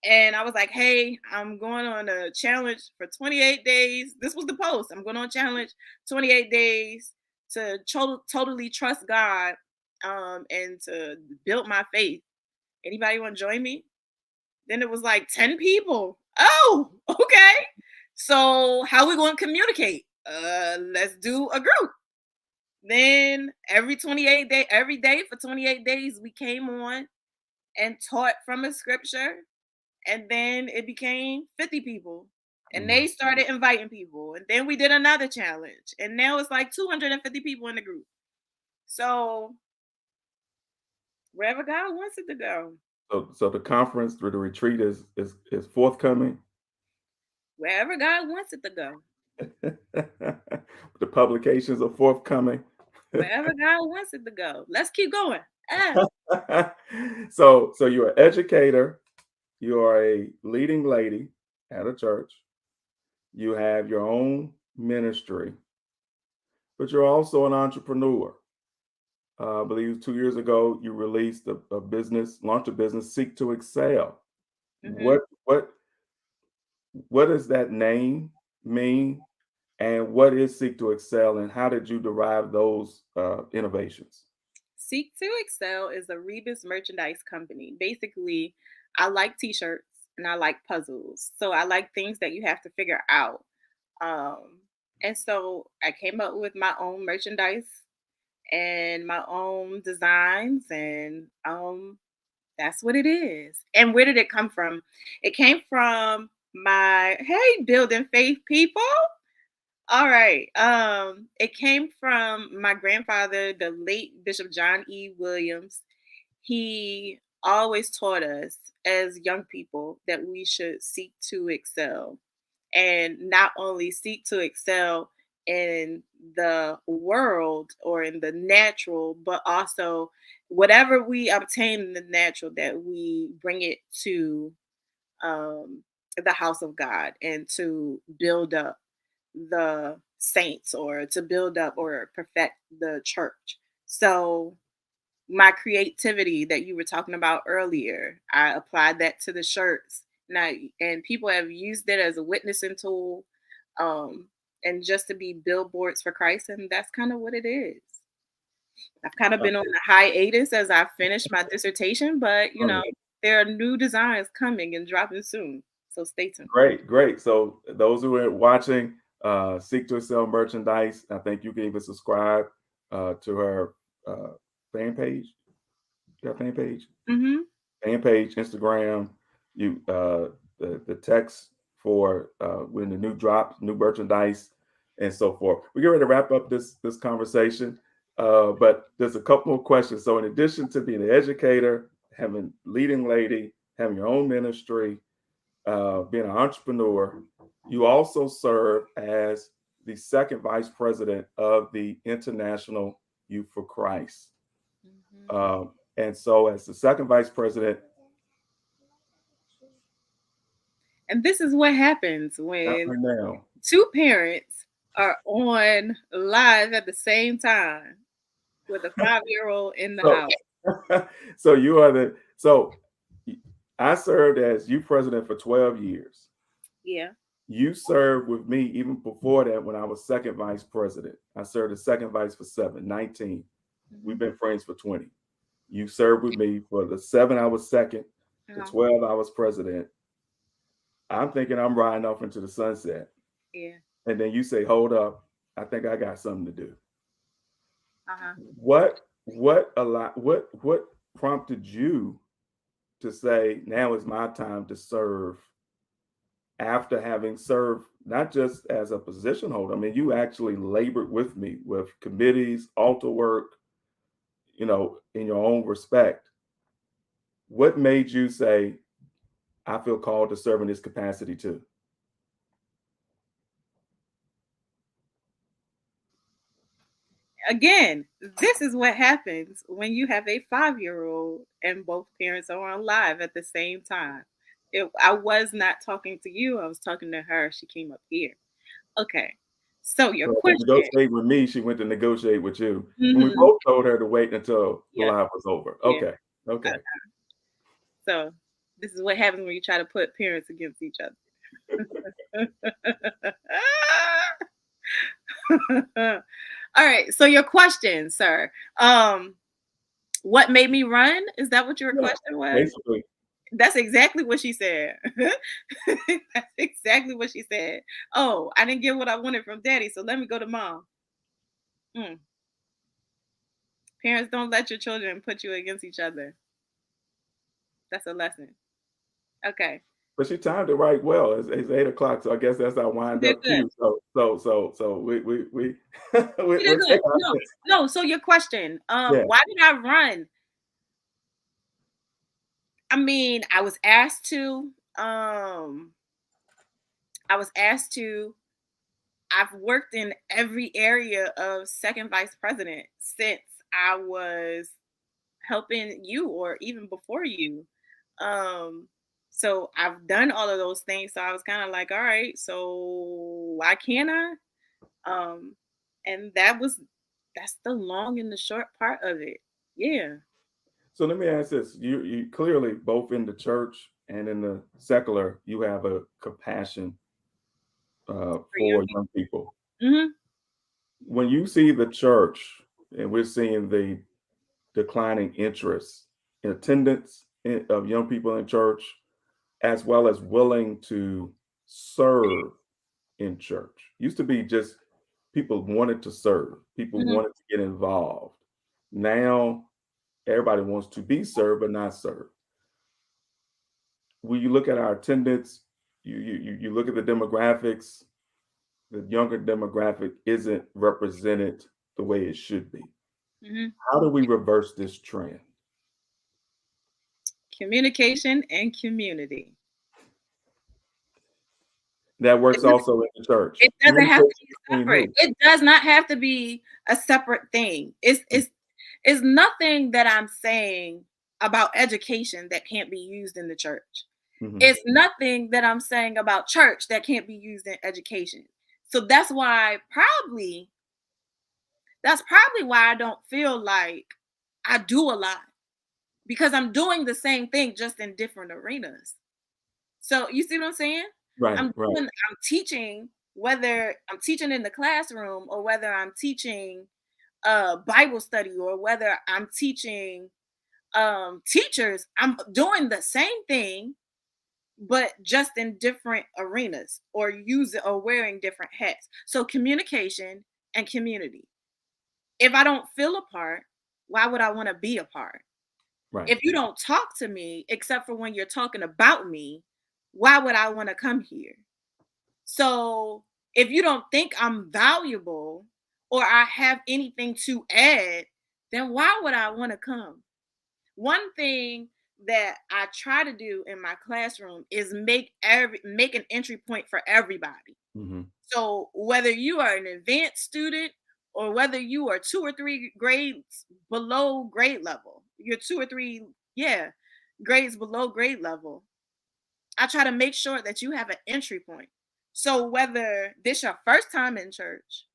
And I was like, hey, I'm going on a challenge for 28 days. This was the post. I'm going on a challenge 28 days to totally trust God, and to build my faith. Anybody want to join me? Then it was like 10 people. Oh, okay. So how we going to communicate? Let's do a group. Then every day for 28 days, we came on and taught from a scripture. And then it became 50 people. And Mm-hmm. they started inviting people. And then we did another challenge. And now it's like 250 people in the group. So wherever God wants it to go. So the conference or the retreat is forthcoming. Wherever God wants it to go. The publications are forthcoming. Wherever God wants it to go. Let's keep going. Ah. So you're an educator, you are a leading lady at a church, you have your own ministry, but you're also an entrepreneur. I believe 2 years ago you released a business, launched a business, Seek to Excel. Mm-hmm. What does that name mean? And what is Seek to Excel, and how did you derive those innovations? Seek to Excel is a Rebus merchandise company. Basically, I like t-shirts and I like puzzles. So I like things that you have to figure out. Um, and so I came up with my own merchandise and my own designs, and that's what it is. And where did it come from? It came from my hey building faith people. All right. It came from my grandfather, the late Bishop John E. Williams. He always taught us as young people that we should seek to excel, and not only seek to excel in the world or in the natural, but also whatever we obtain in the natural, that we bring it to um, the house of God and to build up the saints or to build up or perfect the church. So my creativity that you were talking about earlier, I applied that to the shirts. Now, and people have used it as a witnessing tool, um, and just to be billboards for Christ, and that's kind of what it is. I've kind of Uh, been on a hiatus as I finished my dissertation, but um, there are new designs coming and dropping soon. So stay tuned. Great. So those who are watching, Seek to Excel merchandise, I think you can even subscribe to her uh, fan page. Your fan page. Hmm. Fan page, Instagram, you the text for when the new drops, new merchandise, and so forth. We're getting ready to wrap up this conversation, but there's a couple more questions. So, in addition to being an educator, having leading lady, having your own ministry, being an entrepreneur, you also serve as the second vice president of the International Youth for Christ. Hmm. And so, as the second vice president, And this is what happens not when right now. two parents are on live at the same time with a 5-year-old in the So, house. so you are the so I served as youth president for 12 years. Yeah. You served with me even before that when I was second vice president. I served as second vice for 19. We've Hmm. been friends for 20. You served with me for the 7 I was second, the Uh-huh. 12 I was president. I'm thinking I'm riding off into the sunset. Yeah. And then you say, hold up, I think I got something to do. Uh-huh. What prompted you to say now is my time to serve after having served not just as a position holder? I mean, you actually labored with me with committees, altar work, in your own respect. What made you say, I feel called to serve in this capacity too? again, this is what happens when you have a 5-year-old and both parents are on live at the same time. I was not talking to you, I was talking to her. She came up here. Okay. So your So to question. negotiate with me, she went to negotiate with you. And we Hmm. both told her to wait until the Yeah. live was over. Yeah. Okay. Okay. So this is what happens when you try to put parents against each other. All right. So your question, sir. What made me run? Is that what your Yeah. question was? Basically. That's exactly what she said. That's exactly what she said. Oh, I didn't get what I wanted from daddy, so let me go to mom. Mm. Parents, don't let your children put you against each other. That's a lesson. Okay. But she timed it right well. It's 8 o'clock, so I guess that's our You wind did up good. cue. So we You did we'll good. take our No, no. So your question, yeah. why did I run? I mean, I was asked to. I was asked to. I've worked in every area of second vice president since I was helping you or even before you. Um, so I've done all of those things. So I was kind of like, all right, so why can't I? Um, and that's the long and the short part of it. Yeah. So let me ask this. You clearly both in the church and in the secular, you have a compassion For young for young people. people. Hmm. When you see the church and we're seeing the declining interest in attendance of young people in church, as well as willing to serve in church. Used to be just people wanted to serve, people Hmm. wanted to get involved. Now everybody wants to be served but not served. When you look at our attendance, you look at the demographics, the younger demographic isn't represented the way it should be. Hmm. How do we reverse this trend? Communication and community. That It works doesn't, also in the church. it doesn't have to Communication be between separate. who? It does not have to be a separate thing. It's nothing that I'm saying about education that can't be used in the church. Mhm. It's nothing that I'm saying about church that can't be used in education. So that's probably why I don't feel like I do a lot, because I'm doing the same thing just in different arenas. So you see what I'm saying? Right, right. I'm teaching, whether I'm teaching in the classroom or whether I'm teaching Bible study or whether I'm teaching teachers, I'm doing the same thing but just in different arenas or using or wearing different hats. So communication and community. If I don't feel a part, why would I want to be a part? Right. If you don't talk to me except for when you're talking about me, why would I want to come here? So if you don't think I'm valuable or I have anything to add, then why would I want to come? One thing that I try to do in my classroom is make an entry point for everybody. Mhm. So whether you are an advanced student or whether you are 2 or 3 grades below grade level, you're 2 or 3, yeah, grades below grade level. I try to make sure that you have an entry point. So whether this your first time in church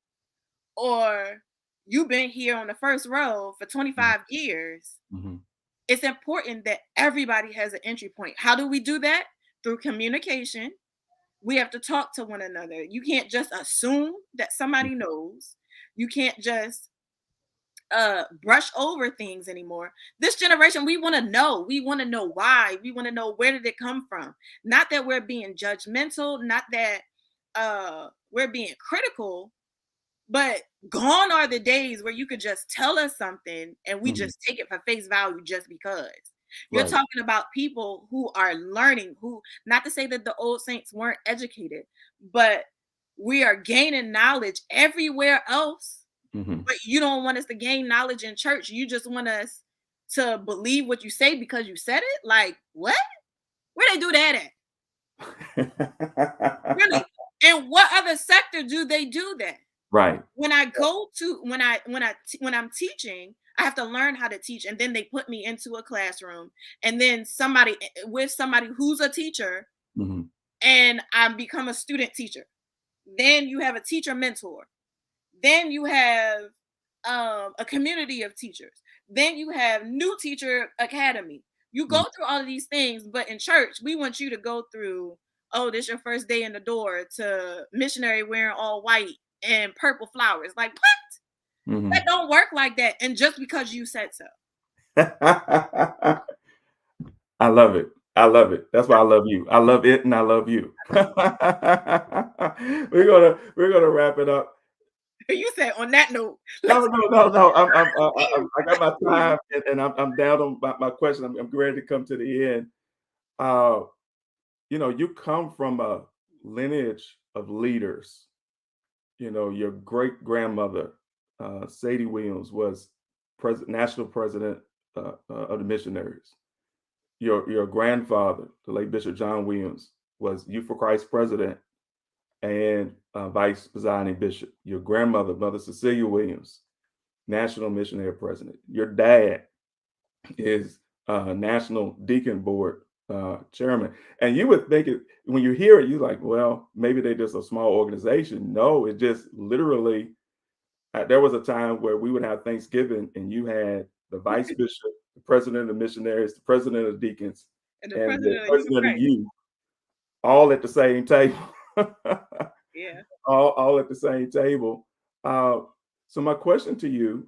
or you've been here on the first row for Mhm. 25 years, Mhm. it's important that everybody has an entry point. How do we do that? Through communication. We have to talk to one another. You can't just assume that somebody knows. You can't just brush over things anymore. This generation, we want to know. We want to know why. We want to know, where did it come from? Not that we're being judgmental, not that we're being critical, but gone are the days where you could just tell us something and we Mhm. just take it for face value just because. You're Right. talking about people who are learning, who, not to say that the old saints weren't educated, but we are gaining knowledge everywhere else. Mhm. But you don't want us to gain knowledge in church. You just want us to believe what you say because you said it. Like, what? Where they do that at? Really? And what other sector do they do that? Right. When I go to when I'm teaching, I have to learn how to teach, and then they put me into a classroom, and then somebody with somebody who's a teacher, Mhm. and I become a student teacher. Then you have a teacher mentor. Then you have a community of teachers. Then you have new teacher academy. You go Mhm. through all of these things, but in church, we want you to go through, oh, this your first day in the door, to missionary wearing all white and purple flowers. Like, what? That Mhm. don't work like that. And just because you said so. I love it. I love it. That's why I love you. I love it and I love you. We're gonna wrap it up. You said on that note, No, let's no, no, no. I got my leave. time and I'm down on my question. I'm ready to come to the end. Uh, you come from a lineage of leaders. Your great grandmother, Sadie Williams, was national president of the missionaries. Your grandfather, the late Bishop John Williams, was Youth for Christ president and vice presiding bishop. Your grandmother, Mother Cecilia Williams, national missionary president. Your dad is national deacon board chairman. And you would think it when you hear it, you're like, well, maybe they're just a small organization. No, it just literally. There was a time where we would have Thanksgiving, and you had the vice bishop, the president of missionaries, the president of deacons, And the and the president of you, president of right? youth, all at the same table. Yeah. all at the same table. Uh, so my question to you,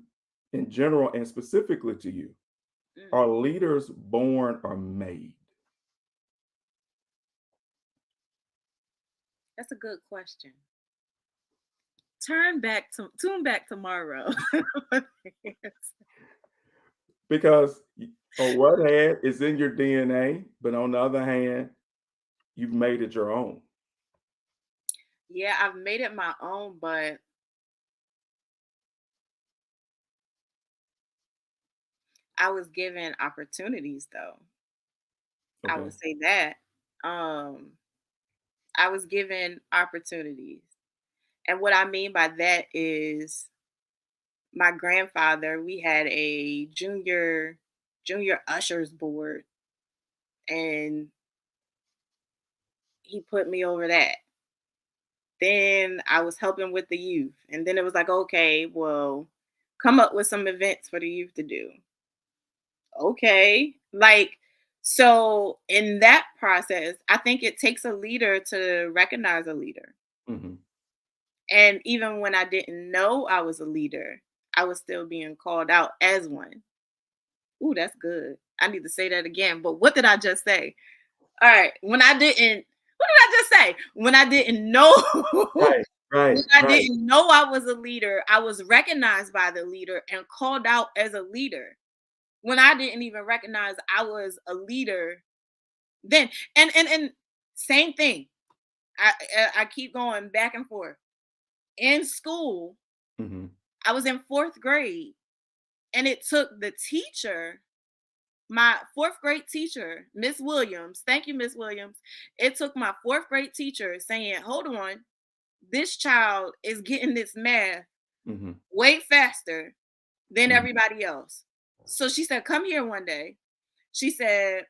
in general and specifically to you, Mm, are leaders born or made? that's a good question. Tune back tomorrow. Because on one hand, it's in your DNA, but on the other hand, you've made it your own. Yeah, I've made it my own, but I was given opportunities though. I Okay. would say that. Um, I was given opportunities. And what I mean by that is my grandfather, we had a junior ushers board, and he put me over that. Then I was helping with the youth. And then it was like, okay, well, come up with some events for the youth to do. Okay. Like, so in that process, I think it takes a leader to recognize a leader. Hmm. And even when I didn't know I was a leader, I was still being called out as one. Ooh, that's good. I need to say that again. But what did I just say? All right. What did I just say? When I didn't know, Right, right, when I right. didn't know I was a leader, I was recognized by the leader and called out as a leader. When I didn't even recognize I was a leader then. And same thing. I keep going back and forth. In school, Hmm. I was in fourth grade, and it took the teacher, my fourth grade teacher, Miss Williams. Thank you, Miss Williams. It took my fourth grade teacher saying, "Hold on, this child is getting this math Hmm. way faster than Hmm. everybody else." So she said, "Come here one day." She said,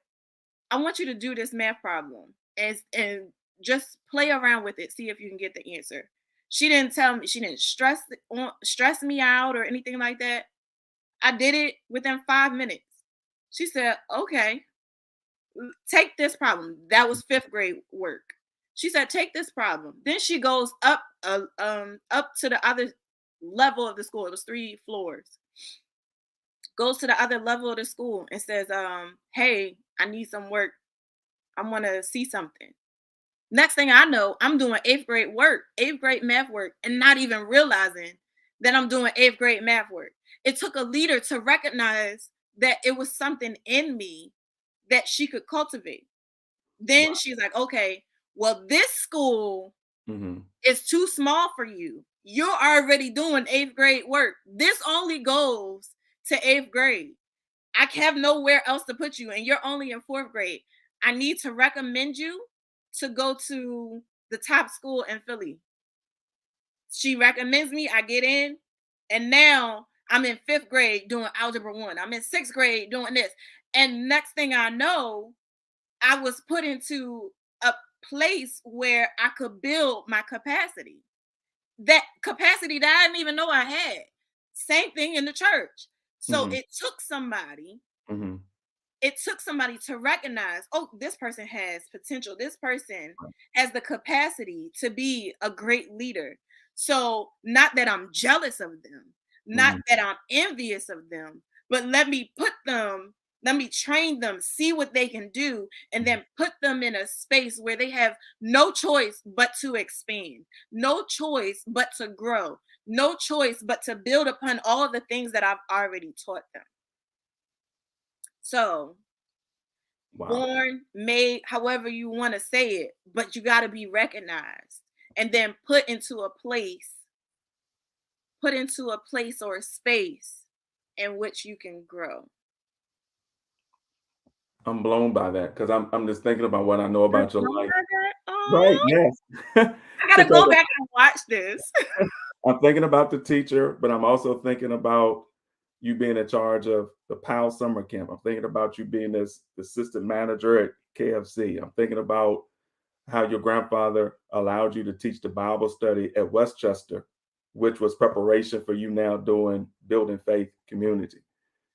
"I want you to do this math problem and just play around with it, see if you can get the answer." She didn't tell me, she didn't stress me out or anything like that. I did it within 5 minutes. She said, "Okay, take this problem." That was fifth grade work. She said, "Take this problem." Then she goes up to the other level of the school. It was 3 floors. Goes to the other level of the school and says, "Hey, I need some work. I want to see something." Next thing I know, I'm doing eighth grade math work, and not even realizing that I'm doing eighth grade math work. It took a leader to recognize that it was something in me that she could cultivate. Then Wow. she's like, "Okay, well, this school Hmm. is too small for you. You're already doing eighth grade work. This only goes to eighth grade. I have nowhere else to put you, and you're only in fourth grade. I need to recommend you to go to the top school in Philly." She recommends me, I get in, and now I'm in 5th grade doing algebra 1. I'm in 6th grade doing this. And next thing I know, I was put into a place where I could build my capacity. That capacity that I didn't even know I had. Same thing in the church. So Mm-hmm. Mm-hmm. it took somebody to recognize, oh, this person has potential. This person has the capacity to be a great leader. So, not that I'm jealous of them, not Mm-hmm. that I'm envious of them, but let me train them, see what they can do, and then put them in a space where they have no choice but to expand, no choice but to grow, no choice but to build upon all the things that I've already taught them. So, Wow. born, made, however you want to say it, but you got to be recognized and then put into a place or a space in which you can grow. I'm blown by that because I'm just thinking about what I know You're about your blown life. by that? Right. Oh, Yes. I gotta Because go back and watch this. I'm thinking about the teacher, but I'm also thinking about you being in charge of the PAL summer camp. I'm thinking about you being this assistant manager at KFC. I'm thinking about how your grandfather allowed you to teach the Bible study at Westchester, which was preparation for you now doing building faith community.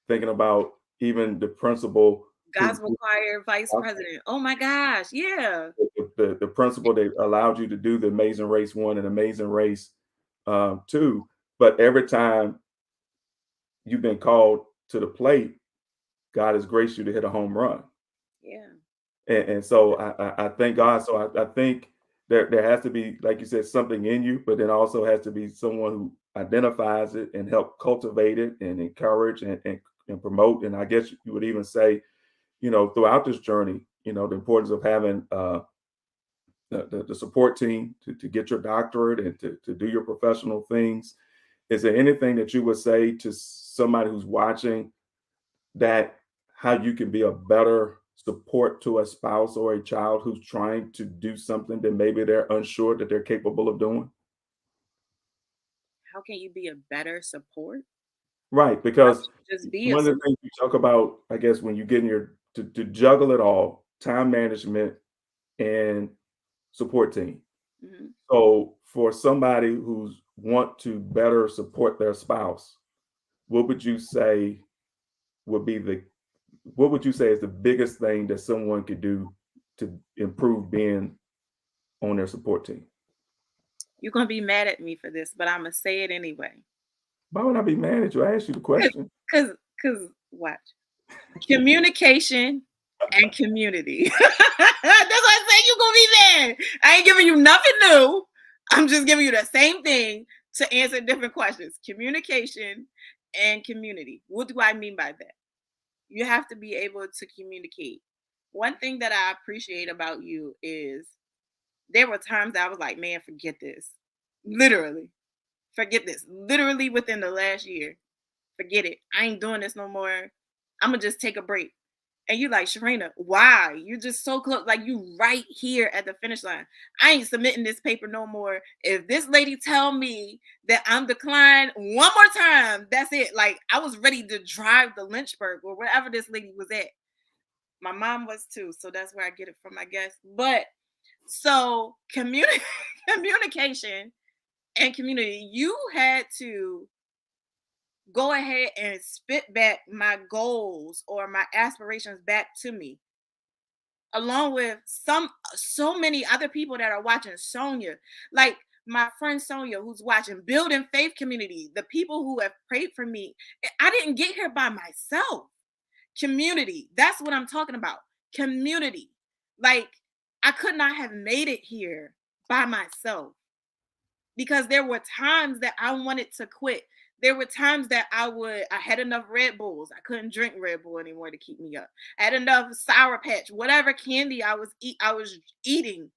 Thinking about even the principal Gospel choir vice president. Oh my gosh. Yeah. the principal that allowed you to do the Amazing Race 1 and Amazing Race 2. But every time you've been called to the plate, God has graced you to hit a home run. Yeah. And so I thank God. So I think there has to be, like you said, something in you, but then also has to be someone who identifies it and help cultivate it and encourage and promote. And I guess you would even say, throughout this journey, the importance of having the support team to get your doctorate and to do your professional things. Is there anything that you would say to somebody who's watching that how you can be a better support to a spouse or a child who's trying to do something that maybe they're unsure that they're capable of doing? How can you be a better support? Right, How because can you just be a one of the support? things you talk about, I guess, when you get in your to juggle it all, time management and support team. Mhm. So for somebody who's want to better support their spouse, what would you say would be the what would you say is the biggest thing that someone could do to improve being on their support team? You're gonna be mad at me for this, but I'm gonna say it anyway. Why would I be mad at you? I asked you the Cause, question. cause watch. Communication and community. That's why I say you gonna be mad. I ain't giving you nothing new. I'm just giving you the same thing to answer different questions. Communication and community. What do I mean by that? You have to be able to communicate. One thing that I appreciate about you is there were times that I was like, man, forget this. Literally, forget this. Literally within the last year, forget it. I ain't doing this no more. I'm gonna just take a break. And you like, Sherina, why? You're just so close, like you right here at the finish line. I ain't submitting this paper no more. If this lady tell me that I'm declined one more time, that's it. Like I was ready to drive the Lynchburg or wherever this lady was at. My mom was too, so that's where I get it from, I guess. But so communication and community, you had to go ahead and spit back my goals or my aspirations back to me, along with so many other people that are watching Sonia, like my friend Sonia, who's watching Building Faith Community, the people who have prayed for me. I didn't get here by myself. Community, that's what I'm talking about. Community. Like I could not have made it here by myself because there were times that I wanted to quit. There were times that I had enough Red Bulls. I couldn't drink Red Bull anymore to keep me up. I had enough Sour Patch, whatever candy I was eating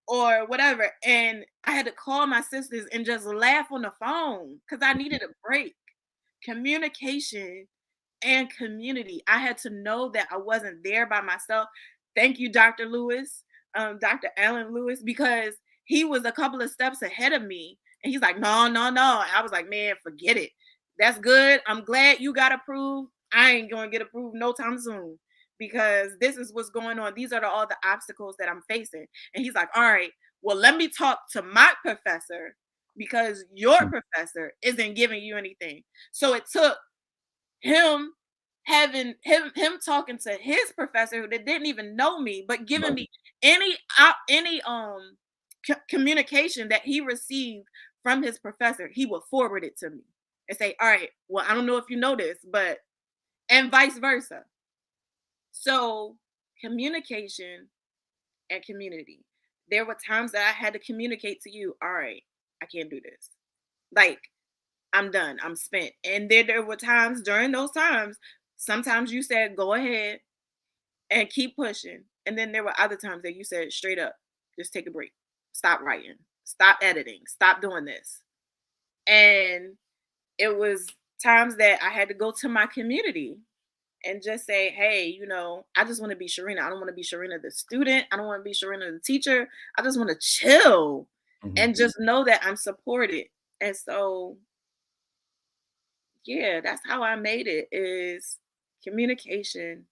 or whatever. And I had to call my sisters and just laugh on the phone because I needed a break. Communication and community. I had to know that I wasn't there by myself. Thank you, Dr. Lewis, Dr. Alan Lewis, because he was a couple of steps ahead of me And he's like, no, no, no. I was like, man, forget it. That's good. I'm glad you got approved. I ain't going to get approved no time soon because this is what's going on. These are all the obstacles that I'm facing. And he's like, all right, well, let me talk to my professor because your professor isn't giving you anything. So it took him having him talking to his professor that didn't even know me, but giving me any communication that he received from his professor, he would forward it to me and say, all right, well, I don't know if you know this, but and vice versa. So communication and community. There were times that I had to communicate to you, all right, I can't do this. Like, I'm done. I'm spent. And then there were times during those times, sometimes you said, go ahead and keep pushing. And then there were other times that you said, straight up, just take a break. Stop writing. Stop editing. Stop doing this. And it was times that I had to go to my community and just say, hey, I just want to be Sherina. I don't want to be Sherina the student. I don't want to be Sherina the teacher. I just want to chill and just know that I'm supported. And so, yeah, that's how I made it is communication,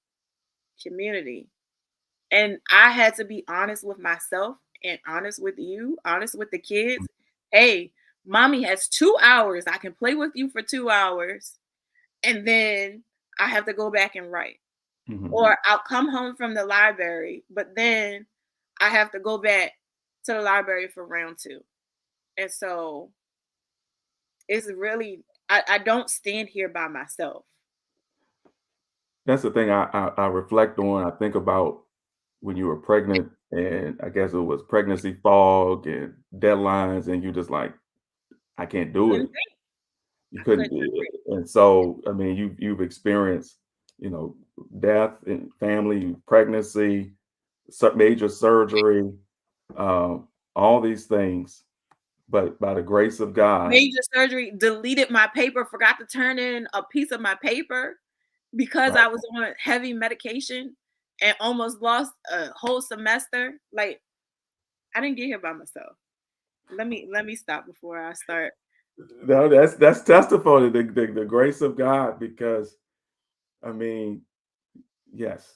community. And I had to be honest with myself and honest with you, honest with the kids. Hey, mommy has 2 hours. I can play with you for 2 hours. And then I have to go back and write. Or I'll come home from the library, but then I have to go back to the library for round 2. And so it's really, I don't stand here by myself. That's the thing I reflect on. I think about when you were pregnant, and I guess it was pregnancy fog and deadlines, and you just like, I can't do Couldn't it. think. You I couldn't couldn't do agree. it. And so, I mean, you've experienced, you know, death in family, pregnancy, major surgery, all these things. But by the grace of God, Major surgery, deleted my paper, forgot to turn in a piece of my paper because right, I was on heavy medication and almost lost a whole semester. Like, I didn't get here by myself. Let me stop before I start. no, that's testimony the grace of God, because I mean, yes,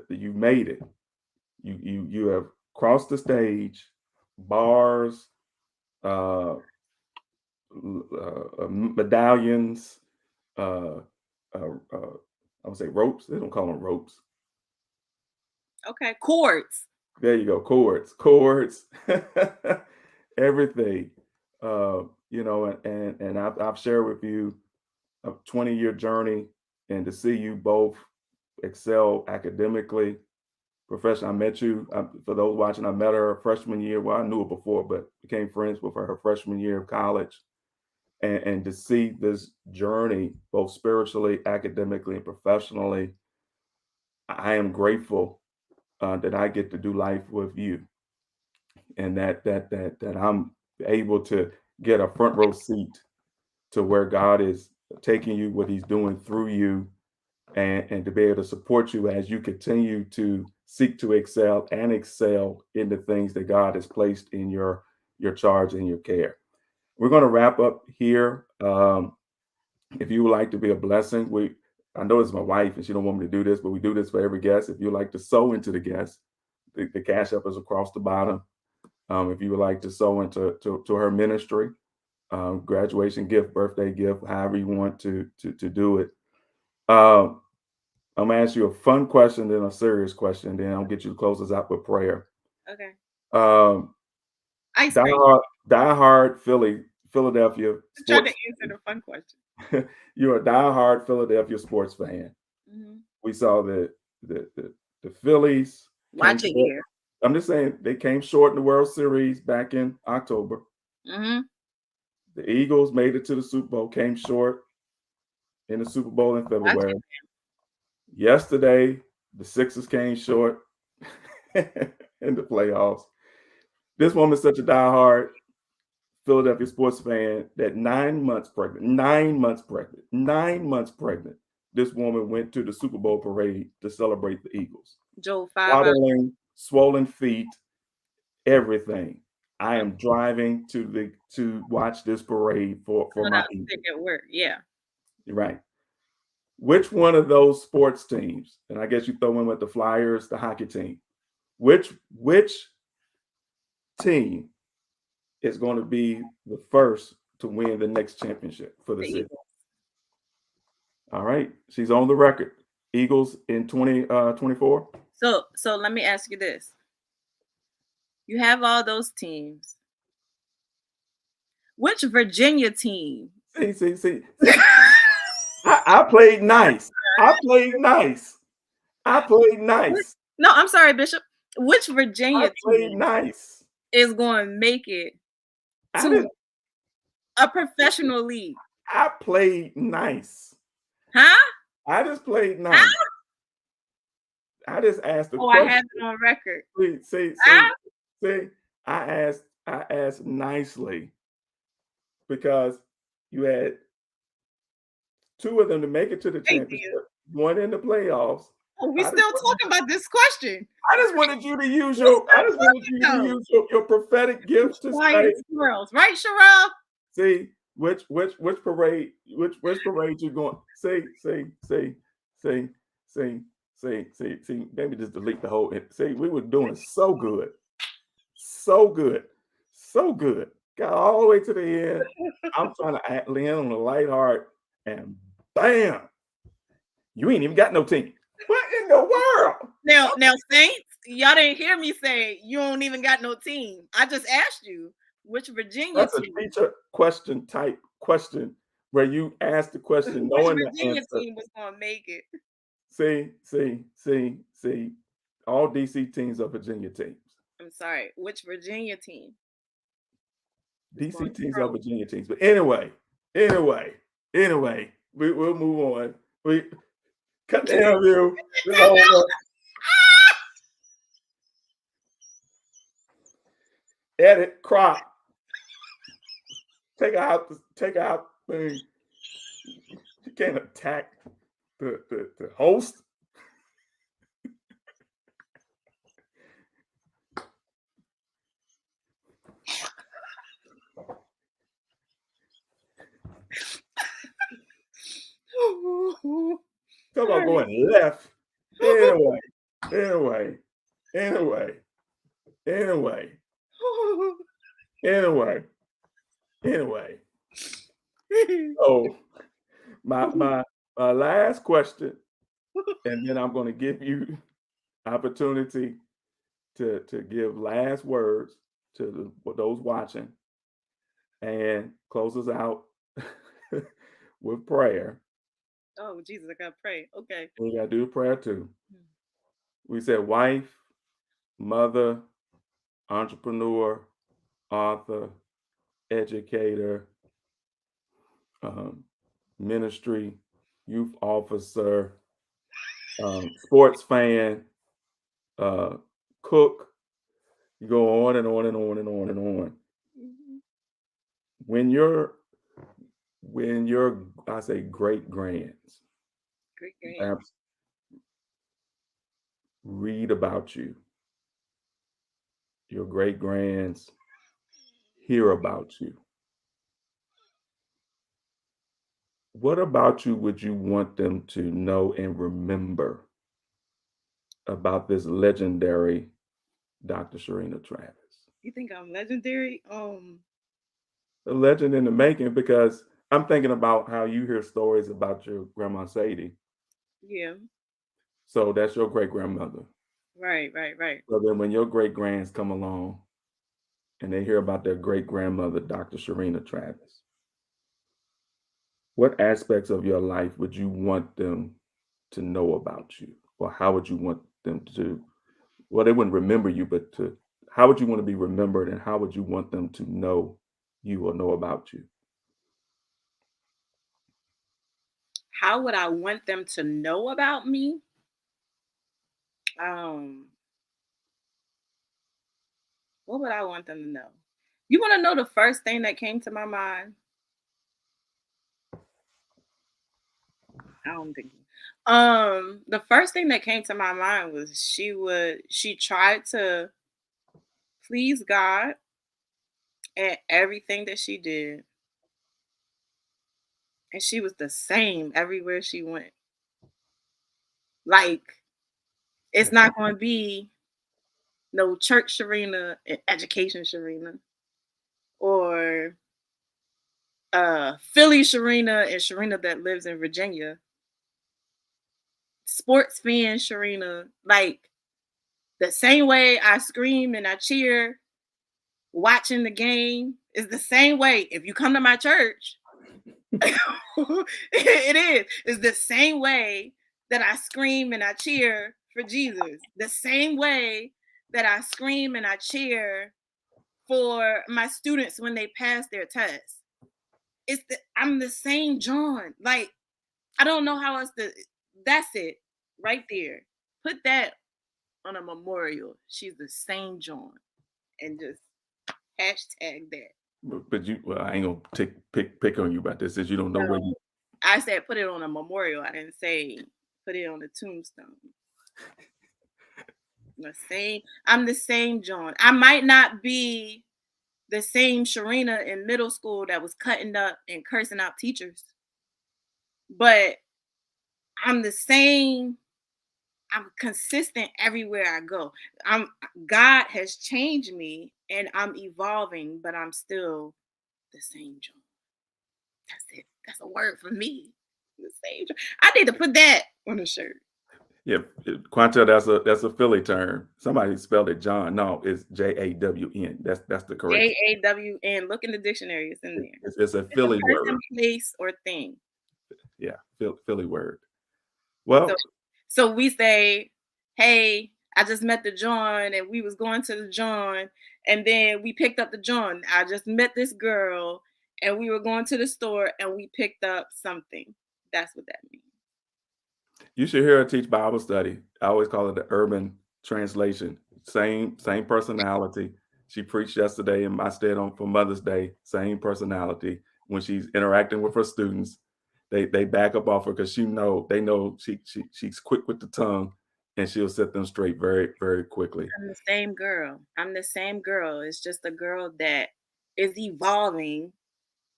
you made it. You have crossed the stage, bars, uh, medallions, uh, I would say ropes. They don't call them ropes. Okay, cords. There you go, cords, everything. And I've shared with you a 20-year journey, and to see you both excel academically, professionally. I met you, for those watching, I met her freshman year. Well, I knew her before, but became friends with her freshman year of college. And to see this journey, both spiritually, academically, and professionally, I am grateful that I get to do life with you, and that I'm able to get a front row seat to where God is taking you, what He's doing through you, and to be able to support you as you continue to seek to excel and excel in the things that God has placed in your charge and your care. We're going to wrap up here. If you would like to be a blessing, I know it's my wife and she don't want me to do this, but we do this for every guest. If you like to sow into the guest, the cash up is across the bottom. If you would like to sow into to her ministry, graduation gift, birthday gift, however you want to do it. I'm gonna ask you a fun question, then a serious question, then I'll get you to close us out with prayer. Okay. Um, Ice cream. die hard Philadelphia Just trying to sports. answer the fun question. You're a die-hard Philadelphia sports fan. Hmm. We saw the Phillies came Watch it short. here. I'm just saying they came short in the World Series back in October. Hmm. The Eagles made it to the Super Bowl, came short in the Super Bowl in Watch February. it. Yesterday, the Sixers came short in the playoffs. This woman's such a diehard Philadelphia sports fan that 9 months pregnant, 9 months pregnant, 9 months pregnant, this woman went to the Super Bowl parade to celebrate the Eagles. Joe 5 hours. Waddling, swollen feet, everything. I am driving to watch this parade for So my that was Eagles. at work. Yeah. Right. Which one of those sports teams, and I guess you throw in with the Flyers, the hockey team, which team is going to be the first to win the next championship for the The city? Eagles. All right. She's on the record. Eagles in 2024. So let me ask you this. You have all those teams. Which Virginia team? See. I played nice. I played nice. I played nice. No, I'm sorry, Bishop. Which I Virginia played team nice. is going to make it I to didn't. a professional league? I played nice. Huh? I just played Huh? nice. I just asked a Oh, I question. have it on record. See. Huh? I asked nicely because you had two of them to make it to the Thank championship, you. one in the playoffs. Oh, we I just still wanted, talking about this question. I just wanted you to use We your I still just wanted you to talking though. use your prophetic gift to Flying say, squirrels, right, Sherelle? see which parade which parade you going see maybe just delete the whole see we were doing so good so good so good got all the way to the end. I'm trying to land on a light heart and bam, you ain't even got no team. What in the world? Now, Saints, y'all didn't hear me say you don't even got no team. I just asked you which Virginia That's a team. teacher question type question where you ask the question Which knowing the Virginia answer. team was gonna make it? See. All DC teams are Virginia teams. I'm sorry, which Virginia team is going DC to teams are pro? Virginia teams. But anyway, we'll move on. We cut the interview. It's over. Edit, crop, take out. Thing. You can't attack the host. Talk about going left. Anyway. So my last question, and then I'm going to give you opportunity to give last words to those watching and close us out with prayer. Oh, Jesus, I gotta pray. Okay. We got to do the prayer too. We said wife, mother, entrepreneur, author, educator, ministry, youth officer, sports fan, cook. You go on and on and on and on and on. When your I say great grands Great game. perhaps read about you, your great grands hear about you. What about you would you want them to know and remember about this legendary Dr. Sherina Travis? You think I'm legendary? A legend in the making because I'm thinking about how you hear stories about your grandma Sadie. Yeah. So that's your great grandmother. Right. So then when your great grands come along and they hear about their great grandmother, Dr. Sherina Travis, what aspects of your life would you want them to know about you? Or how would you want them to, well, they wouldn't remember you, but how would you want to be remembered and how would you want them to know you or know about you? How would I want them to know about me? Um, what would I want them to know? You want to know the first thing that came to my mind? I don't think. The first thing that came to my mind was she tried to please God and everything that she did, and she was the same everywhere she went. Like, it's not going to be no church Sherina and education Sherina, or Philly Sherina and Sherina that lives in Virginia, sports fan Sherina. Like, the same way I scream and I cheer watching the game is the same way if you come to my church. It is. It's the same way that I scream and I cheer for Jesus. The same way that I scream and I cheer for my students when they pass their tests. I'm the same John. Like, I don't know how else to. That's it, right there. Put that on a memorial. She's the same John, and just hashtag that. But you, well, I ain't gonna pick on you about this, since you don't know where No, you. I said put it on a memorial. I didn't say put it on a tombstone. The same. I'm the same John. I might not be the same Sherina in middle school that was cutting up and cursing out teachers, but I'm the same. I'm consistent everywhere I go. I'm God has changed me and I'm evolving, but I'm still the same John. That's it. That's a word for me. The same John. I need to put that on a shirt. Yeah, Quantel, that's a Philly term. Somebody spelled it John. No, it's Jawn. That's the correct. JAWN. Look in the dictionary. It's in there. It's a It's a Philly word. person, place, or thing. Yeah, Philly word. So Well, so we say, hey, I just met the John and we was going to the John, and then we picked up the John. I just met this girl and we were going to the store and we picked up something. That's what that means. you should hear her teach Bible study. I always call it the urban translation. Same personality. She preached yesterday in my stead on for Mother's Day. Same personality. When she's interacting with her students, they back up off her because they know she's quick with the tongue, and she'll set them straight very very quickly. I'm the same girl. I'm the same girl. It's just a girl that is evolving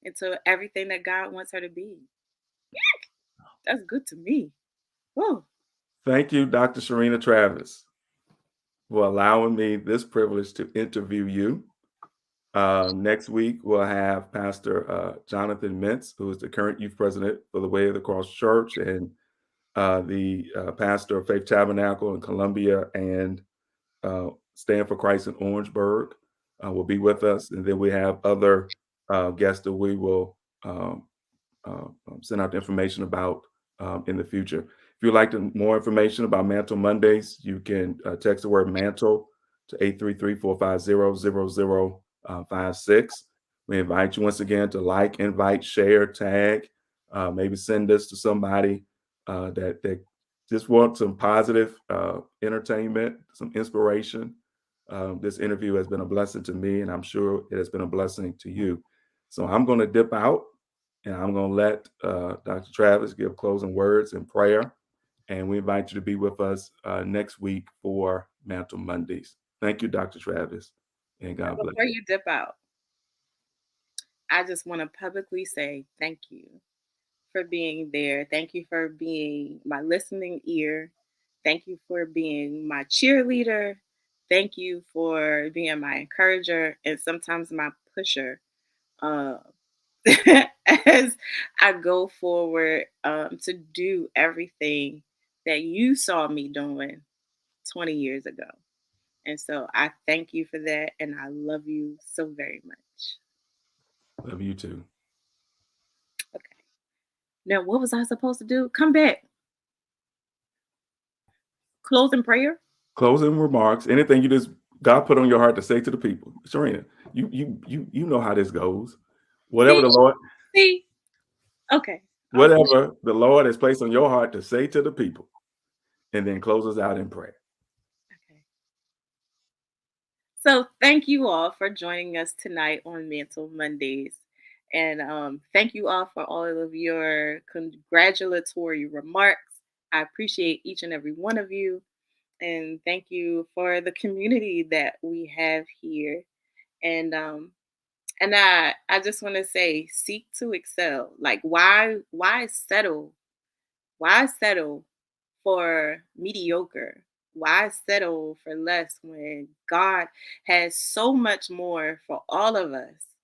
into everything that God wants her to be. That's good to me. Whew. Thank you, Dr. Sherina Travis, for allowing me this privilege to interview you. Next week, we'll have Pastor Jonathan Mintz, who is the current youth president for the Way of the Cross Church, and the pastor of Faith Tabernacle in Columbia and Stand for Christ in Orangeburg will be with us. And then we have other guests that we will send out the information about in the future. If you'd like more information about Mantle Mondays, you can text the word mantle to 833-450-0056. We invite you once again to like, invite, share, tag, maybe send this to somebody that just wants some positive entertainment, some inspiration. This interview has been a blessing to me, and I'm sure it has been a blessing to you. So I'm going to dip out. And I'm going to let Dr. Travis give closing words and prayer. And we invite you to be with us next week for Mantle Mondays. Thank you, Dr. Travis. And God bless Before you. you dip out, I just want to publicly say thank you for being there. Thank you for being my listening ear. Thank you for being my cheerleader. Thank you for being my encourager and sometimes my pusher. Uh, as I go forward to do everything that you saw me doing 20 years ago. And so I thank you for that. And I love you so very much. Love you too. Okay. Now, what was I supposed to do? Come back. Closing prayer? Closing remarks. Anything you just God put on your heart to say to the people. Sherina, you know how this goes. Whatever See? the Lord, See? Okay. I'll push. whatever the Lord has placed on your heart to say to the people, and then close us out in prayer. Okay. So thank you all for joining us tonight on Mantle Mondays. And thank you all for all of your congratulatory remarks. I appreciate each and every one of you. And thank you for the community that we have here. And And I just want to say, seek to excel. Like, why settle? Why settle for mediocre? Why settle for less when God has so much more for all of us?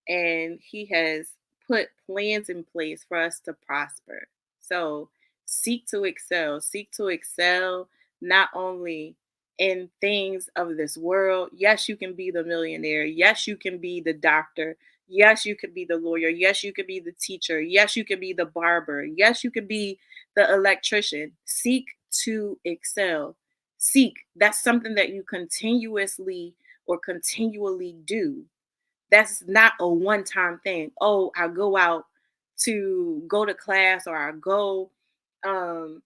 And He has put plans in place for us to prosper. So seek to excel not only in things of this world. Yes, you can be the millionaire. Yes, you can be the doctor. Yes, you could be the lawyer. Yes, you could be the teacher. Yes, you could be the barber. Yes, you could be the electrician. Seek to excel. Seek. That's something that you continuously or continually do. That's not a one-time thing. Oh, I go out to go to class, or I go um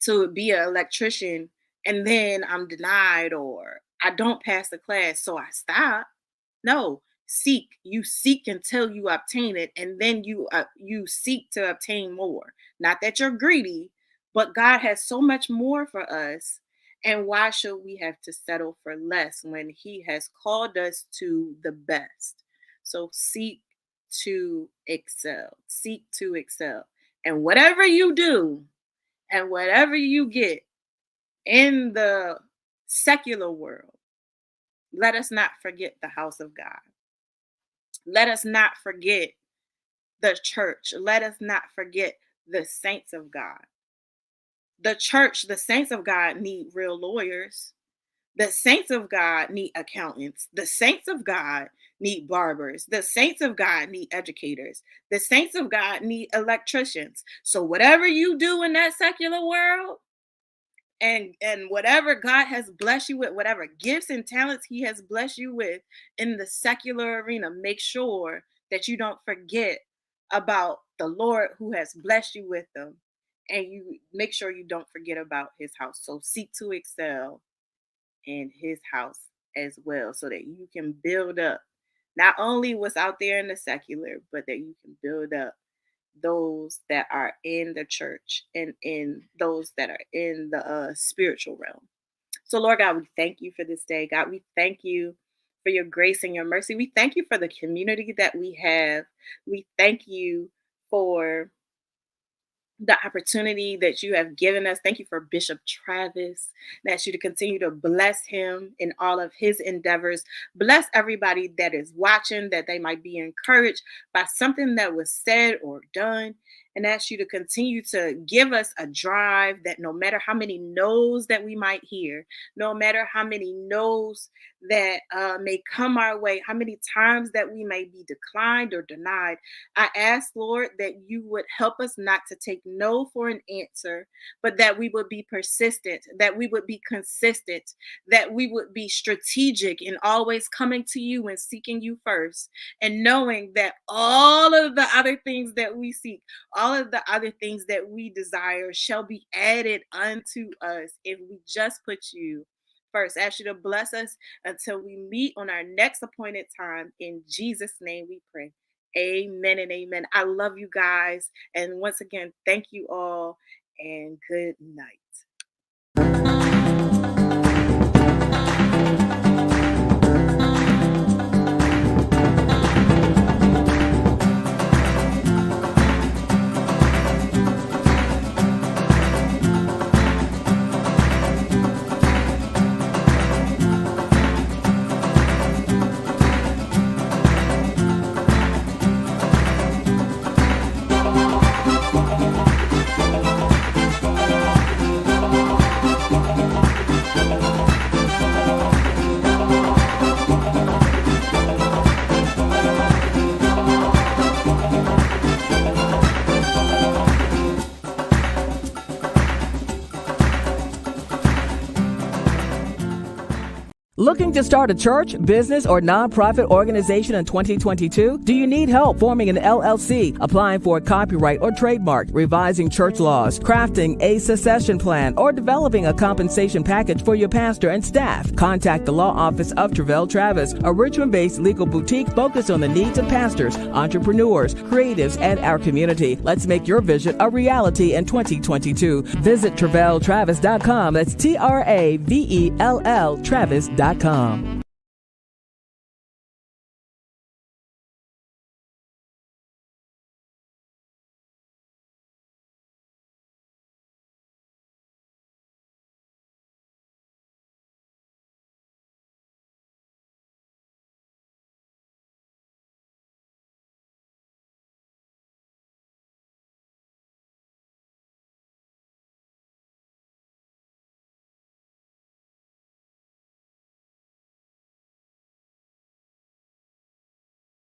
to be an electrician, and then I'm denied, or I don't pass the class, so I stop. No, seek. You seek until you obtain it, and then you seek to obtain more. Not that you're greedy, but God has so much more for us. And why should we have to settle for less when He has called us to the best? So seek to excel. Seek to excel. And whatever you do, and whatever you get in the secular world, let us not forget the house of God. Let us not forget the church. Let us not forget the saints of God. The church, the saints of God need real lawyers. The saints of God need accountants. The saints of God need barbers. The saints of God need educators. The saints of God need electricians. So whatever you do in that secular world, and whatever God has blessed you with, whatever gifts and talents He has blessed you with in the secular arena, make sure that you don't forget about the Lord who has blessed you with them, and you make sure you don't forget about His house. So seek to excel in His house as well, so that you can build up not only what's out there in the secular, but that you can build up those that are in the church and in those that are in the spiritual realm. So, Lord God, we thank you for this day. God, we thank you for your grace and your mercy. We thank you for the community that we have. We thank you for the opportunity that you have given us. Thank you for Bishop Travis. And ask you to continue to bless him in all of his endeavors. Bless everybody that is watching, that they might be encouraged by something that was said or done. And ask you to continue to give us a drive that no matter how many no's that we might hear, no matter how many no's that may come our way, how many times that we may be declined or denied, I ask, Lord, that you would help us not to take no for an answer, but that we would be persistent, that we would be consistent, that we would be strategic in always coming to you and seeking you first, and knowing that all of the other things that we seek, all of the other things that we desire shall be added unto us if we just put you first. I ask you to bless us until we meet on our next appointed time. In Jesus' name we pray. Amen and amen. I love you guys. And once again, thank you all and good night. Looking to start a church, business, or nonprofit organization in 2022? Do you need help forming an LLC, applying for a copyright or trademark, revising church laws, crafting a succession plan, or developing a compensation package for your pastor and staff? Contact the law office of Sherina Travis, a Richmond-based legal boutique focused on the needs of pastors, entrepreneurs, creatives, and our community. Let's make your vision a reality in 2022. Visit TravellTravis.com. That's TravellTravis.com.